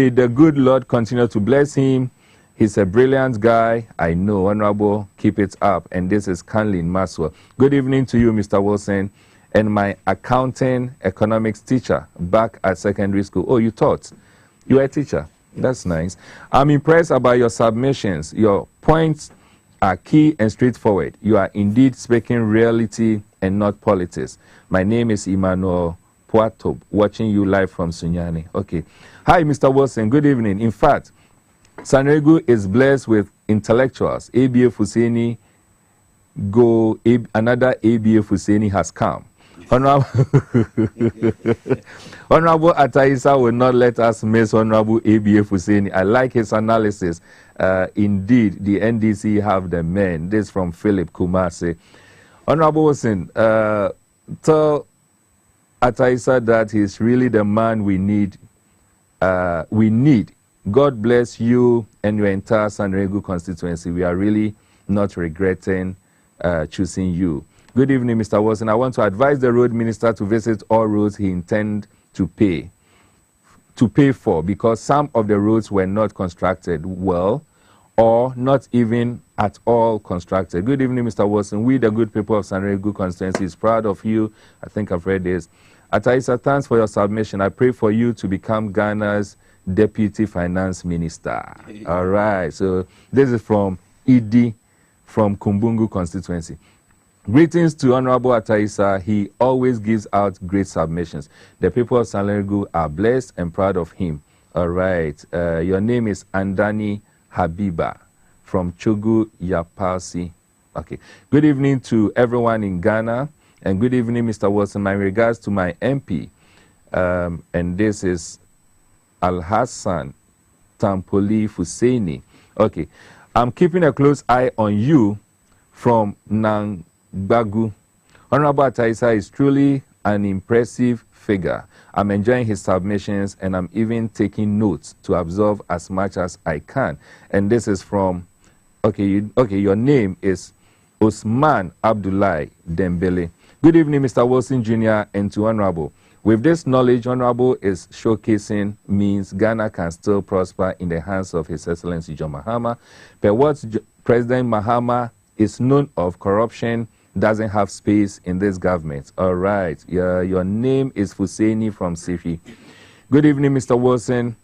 the good Lord continue to bless him. He's a brilliant guy. I know, Honorable. Keep it up. And this is Kanlin Maswa. Good evening to you, Mr. Wilson, and my accounting economics teacher back at secondary school. Oh, you taught? You are a teacher. That's nice. I'm impressed about your submissions. Your points are key and straightforward. You are indeed speaking reality and not politics. My name is Emmanuel Puato, watching you live from Sunyani. Okay. Hi, Mr. Wilson. Good evening. In fact, Sanarigu is blessed with intellectuals. ABA Fuseni another ABA Fuseni has come. Honorable Ataisa will not let us miss Honorable ABA Fuseni. I like his analysis. Indeed, the NDC have the men. This from Philip Kumase. Honorable Wilson, tell Ataisa that he's really the man we need. God bless you and your entire Sanarigu constituency. We are really not regretting choosing you. Good evening, Mr. Wilson. I want to advise the road minister to visit all roads he intends to pay for, because some of the roads were not constructed well or not even at all constructed. Good evening, Mr. Wilson. We, the good people of Sanarigu constituency, is proud of you. I think I've read this. Ataisa, thanks for your submission. I pray for you to become Ghana's Deputy Finance Minister. All right. So this is from Idi from Kumbungu constituency. Greetings to Honorable Ataisa. He always gives out great submissions. The people of Sanarigu are blessed and proud of him. All right. Your name is Andani Habiba from Chogu Yapasi. Okay. Good evening to everyone in Ghana. And good evening, Mr. Wilson. My regards to my MP. And this is Al-Hassan Tampoli Fusaini. Okay. I'm keeping a close eye on you from Nangbagu. Honorable Ataisa is truly an impressive figure. I'm enjoying his submissions, and I'm even taking notes to absorb as much as I can. And this is from, your name is Osman Abdullahi Dembele. Good evening, Mr. Wilson Jr. and to Honorable. With this knowledge, Honorable is showcasing means Ghana can still prosper in the hands of His Excellency John Mahama. But what President Mahama is known of, corruption doesn't have space in this government. All right. Your name is Fuseni from Sifi. Good evening, Mr. Wilson.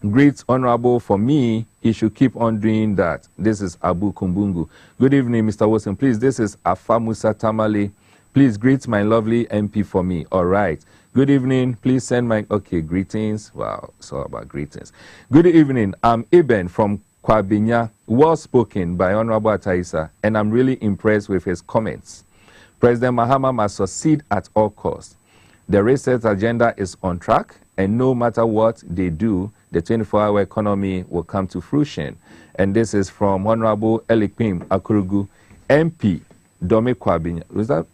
Great Honorable, for me, he should keep on doing that. This is Abu Kumbungu. Good evening, Mr. Wilson. Please, this is Afa Musa Tamale. Please greet my lovely MP for me. All right. Good evening. Please send my... Okay, greetings. Wow, it's all about greetings. Good evening. I'm Eben from Kwabinya. Well spoken by Honorable Ataisa, and I'm really impressed with his comments. President Mahama must succeed at all costs. The reset agenda is on track, and no matter what they do, the 24-hour economy will come to fruition. And this is from Honorable Elikim Akurugu, MP, Dome Kwabinya. Was that?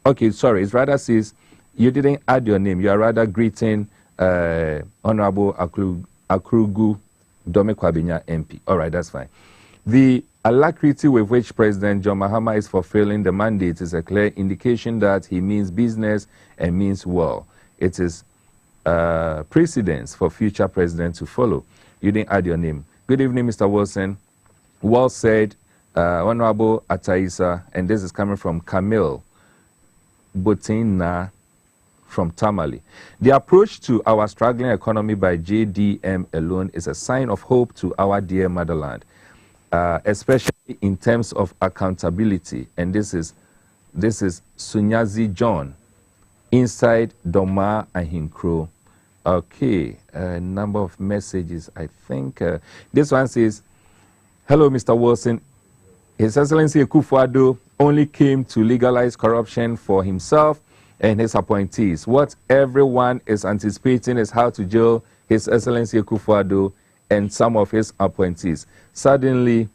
Okay, sorry. It rather says you didn't add your name. You are rather greeting Honorable Akurugu, Dome Kwabinya, MP. All right, that's fine. The alacrity with which President John Mahama is fulfilling the mandate is a clear indication that he means business and means well. It is precedence for future presidents to follow. You didn't add your name. Good evening, Mr. Wilson. Well said, Honorable Ataisa, and this is coming from Camille Botina from Tamale. The approach to our struggling economy by JDM alone is a sign of hope to our dear motherland, especially in terms of accountability. And this is Sunyazi John, inside Doma and Hinkro. Okay, a number of messages, I think. This one says, hello, Mr. Wilson. His Excellency Akufo-Addo only came to legalize corruption for himself and his appointees. What everyone is anticipating is how to jail His Excellency Akufo-Addo and some of his appointees. Suddenly,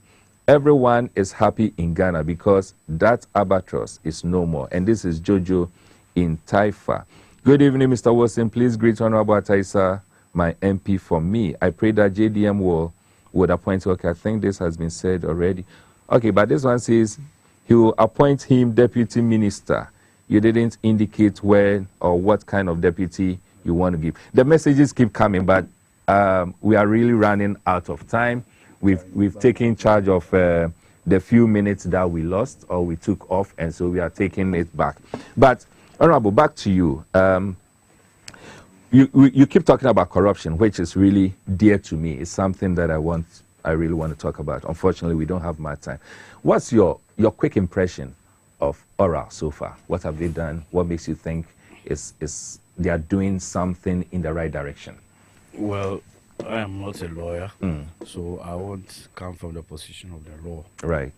everyone is happy in Ghana because that albatross is no more. And this is Jojo in Taifa. Good evening, Mr. Wilson. Please greet Honorable Ataisa, my MP, for me. I pray that JDM would appoint. Okay, I think this has been said already. Okay, but this one says he will appoint him deputy minister. You didn't indicate where or what kind of deputy you want to give. The messages keep coming, but we are really running out of time. We've taken charge of the few minutes that we lost or we took off, and so we are taking it back. But Honorable, back to you. You keep talking about corruption, which is really dear to me. It's something that I really want to talk about. Unfortunately, we don't have much time. What's your quick impression of Ora so far? What have they done? What makes you think they are doing something in the right direction? Well, I am not a lawyer, so I won't come from the position of the law. Right.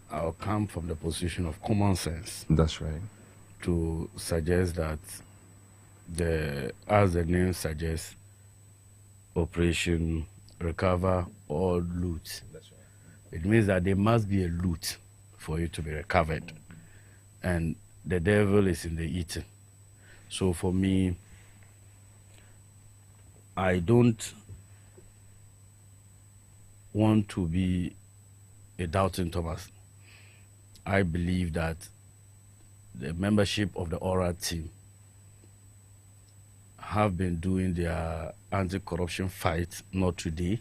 I'll come from the position of common sense. That's right. To suggest that as the name suggests, Operation Recover or Loot. That's right. It means that there must be a loot for it to be recovered. And the devil is in the eating. So for me, I don't want to be a doubting Thomas. I believe that the membership of the ORA team have been doing their anti-corruption fight, not today,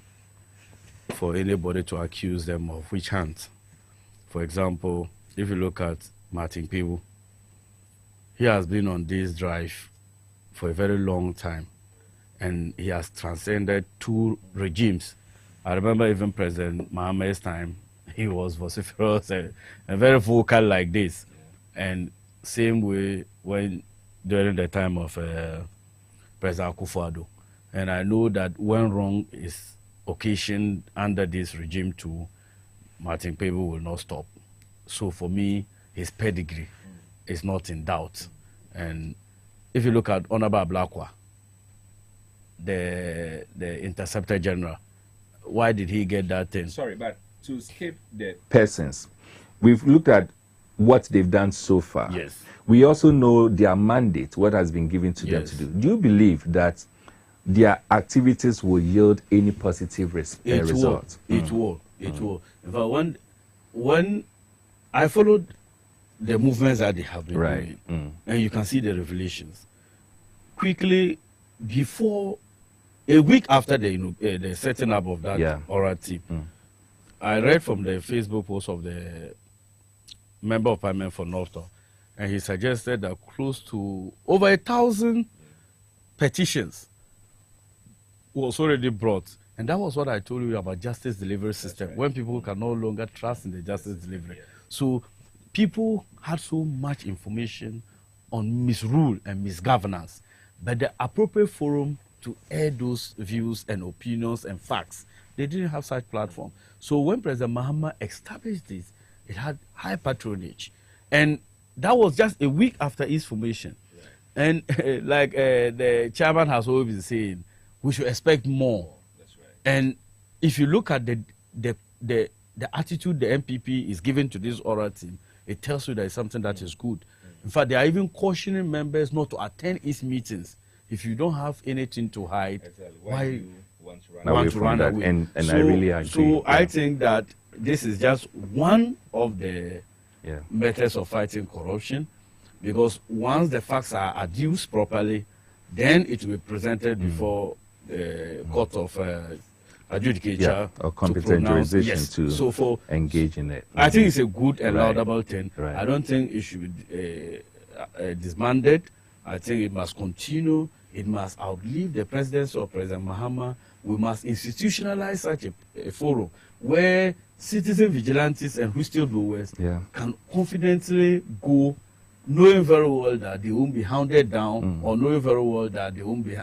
for anybody to accuse them of witch hunt. For example, if you look at Martin Pebu, he has been on this drive for a very long time, and he has transcended 2 regimes. I remember even President Mahama's time, he was vociferous and very vocal like this. And same way when during the time of President Akufo-Addo. And I know that when wrong is occasioned under this regime too, Martin Pebu will not stop. So for me, his pedigree is not in doubt. And if you look at Honorable Blakwa, the Interceptor General, why did he get that thing? Sorry, but to skip the persons, we've looked at what they've done so far. Yes. We also know their mandate, what has been given to them to do. Do you believe that their activities will yield any positive result? It will. It will. In fact, when I followed the movements that they have been Right. doing, and you can see the revelations. Quickly, before a week after the setting up of that oral team, I read from the Facebook post of the member of parliament for Northern, and he suggested that close to over 1,000 petitions was already brought. And that was what I told you about justice delivery system, when people can no longer trust in the justice delivery. So people had so much information on misrule and misgovernance, but the appropriate forum to air those views and opinions and facts, they didn't have such platform. So when President Mahama established this, it had high patronage. And that was just a week after its formation. Yeah. And like the chairman has always been saying, we should expect more. That's right. And if you look at the attitude the MPP is giving to this oral team, it tells you there is something that is good. In fact, they are even cautioning members not to attend its meetings. If you don't have anything to hide, exactly. Why you want to run away? And so, I really agree. So I think that this is just one of the methods of fighting corruption, because once the facts are adduced properly, then it will be presented before the court of adjudicature or competent jurisdiction to engage in it. I think it's a good and laudable thing. Right. I don't think it should be disbanded. I think it must continue. It must outlive the presidency of President Mahama. We must institutionalize such a forum where citizen vigilantes and whistleblowers can confidently go, knowing very well that they won't be hounded down, or knowing very well that they won't be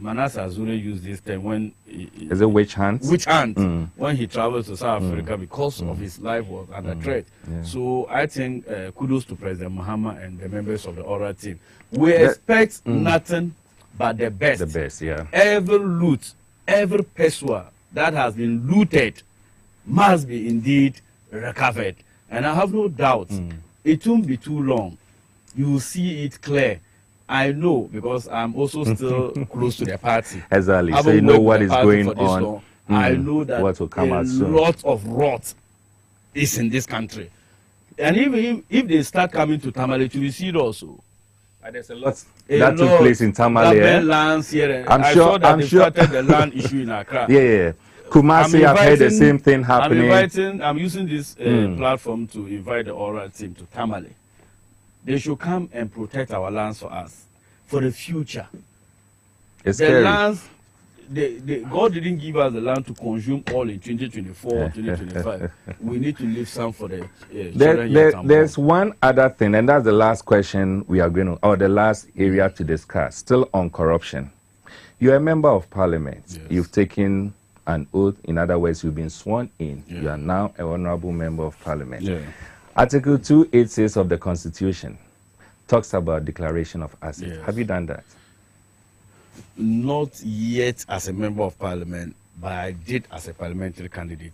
Manasseh Azure used this term when is it witch hunt? Witch hunt when he traveled to South Africa because of his life was under threat. Yeah. So I think kudos to President Mahama and the members of the oral team. We expect nothing but the best. The best, yeah. Every loot, every peswa that has been looted must be indeed recovered. And I have no doubt it won't be too long. You will see it clear. I know, because I'm also still close to the party. Exactly. So you know what is going on. I know that what will come a lot of rot is in this country. And even if they start coming to Tamale, you will see it also. There's a lot that took place in Tamale. Lands here. I'm sure they started the land issue in Accra. Yeah. Kumasi, I've heard the same thing happening. I'm using this platform to invite the oral team to Tamale. They should come and protect our lands for us, for the future. It's scary. Lands, God didn't give us the land to consume all in 2024 or 2025. We need to leave some for the There's one other thing, and that's the last question we are going to, or the last area to discuss, still on corruption. You're a member of parliament. Yes. You've taken an oath. In other words, you've been sworn in. Yeah. You are now an honorable member of parliament. Yeah. Article 286 of the Constitution talks about declaration of assets. Yes. Have you done that? Not yet as a member of parliament, but I did as a parliamentary candidate.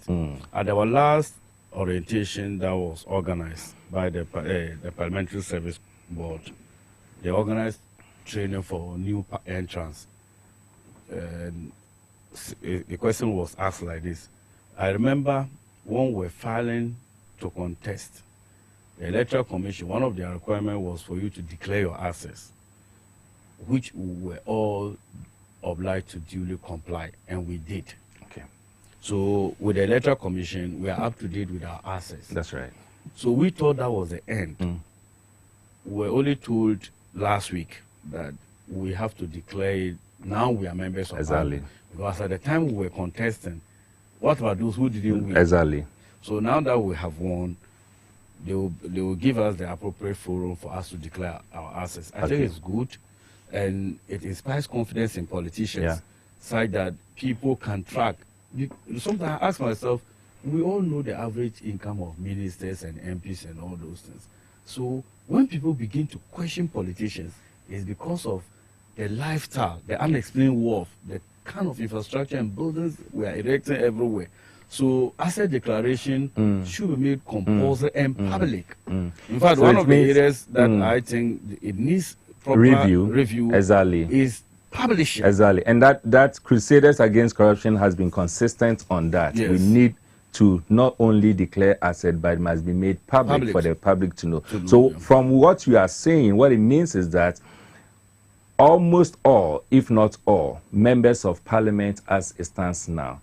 At our last orientation that was organized by the Parliamentary Service Board, they organized training for new entrants. And the question was asked like this. I remember when we were filing to contest, the Electoral Commission, one of their requirements was for you to declare your assets, which we were all obliged to duly comply, and we did. Okay. So with the Electoral Commission, we are up to date with our assets. That's right. So we thought that was the end. We were only told last week that we have to declare it. Now we are members of Parliament. Because at the time we were contesting, what about those who didn't win? Exactly. So now that we have won, they will give us the appropriate forum for us to declare our assets. I think it's good, and it inspires confidence in politicians, such that people can track. Sometimes I ask myself, we all know the average income of ministers and MPs and all those things. So when people begin to question politicians, it's because of the lifestyle, the unexplained wealth, the kind of infrastructure and buildings we are erecting everywhere. So asset declaration should be made compulsory and public. In fact, so one of the areas that I think it needs proper review is publishing. Exactly. And that Crusaders Against Corruption has been consistent on that. Yes. We need to not only declare asset, but it must be made public for the public to know. So from what you are saying, what it means is that almost all, if not all, members of parliament as it stands now,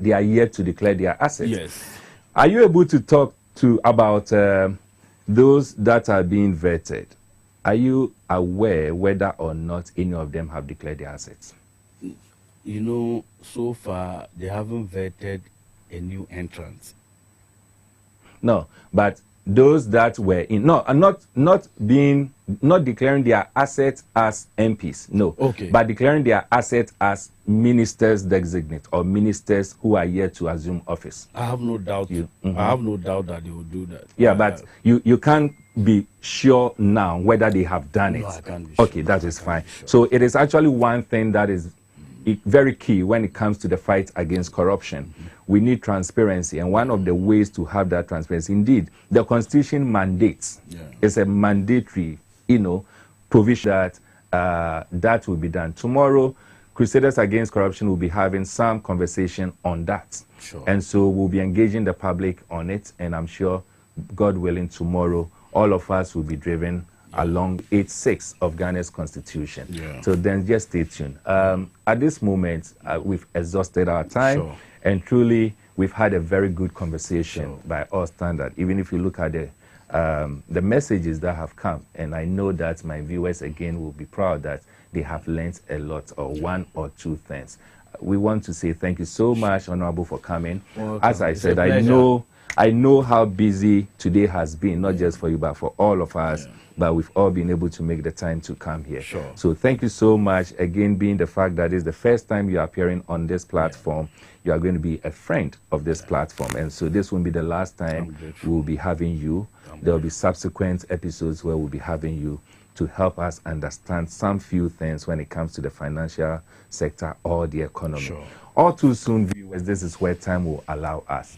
they are yet to declare their assets. Yes. Are you able to talk about those that are being vetted? Are you aware whether or not any of them have declared their assets? You know, so far they haven't vetted a new entrant. No, but those that were in, not declaring their assets as MPs, no, but declaring their assets as ministers designate or ministers who are yet to assume office. I have no doubt. I have no doubt that they will do that. Yeah, but you can't be sure now whether they have done it. No, I can't be sure. Okay, that is fine. So it is actually one thing that is very key when it comes to the fight against corruption. We need transparency, and one of the ways to have that transparency, indeed, the Constitution mandates. It's a mandatory, provision that that will be done. Tomorrow, Crusaders Against Corruption will be having some conversation on that. Sure. And so we'll be engaging the public on it, and I'm sure, God willing, tomorrow, all of us will be driven along 8.6 of Ghana's Constitution. So then just stay tuned. At this moment, we've exhausted our time, and truly, we've had a very good conversation by all standards, even if you look at the messages that have come, and I know that my viewers, again, will be proud that they have learned a lot or one or two things. We want to say thank you so much, Honorable, for coming. As I said, I know how busy today has been, not just for you, but for all of us. But we've all been able to make the time to come here. So thank you so much. Again, being the fact that it's the first time you are appearing on this platform, you are going to be a friend of this platform. And so this won't be the last time we'll be having you. There will be subsequent episodes where we'll be having you to help us understand some few things when it comes to the financial sector or the economy. All too soon, viewers, this is where time will allow us.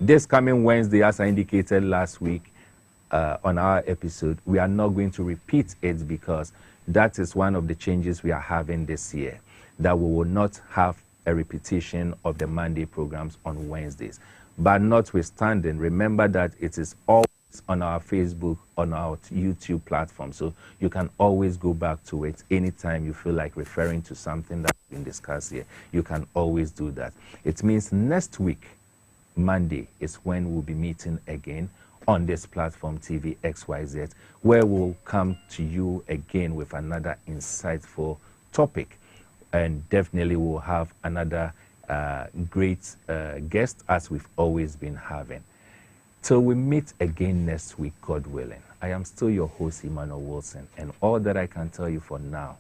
This coming Wednesday, as I indicated last week, on our episode, we are not going to repeat it because that is one of the changes we are having this year, that we will not have a repetition of the Monday programs on Wednesdays. But notwithstanding, remember that it is always on our Facebook, on our YouTube platform, so you can always go back to it anytime you feel like referring to something that's been discussed here. You can always do that. It means next week, Monday, is when we'll be meeting again on this platform, TV XYZ, where we'll come to you again with another insightful topic. And definitely we'll have another great guest, as we've always been having. Till we meet again next week, God willing. I am still your host, Emmanuel Wilson, and all that I can tell you for now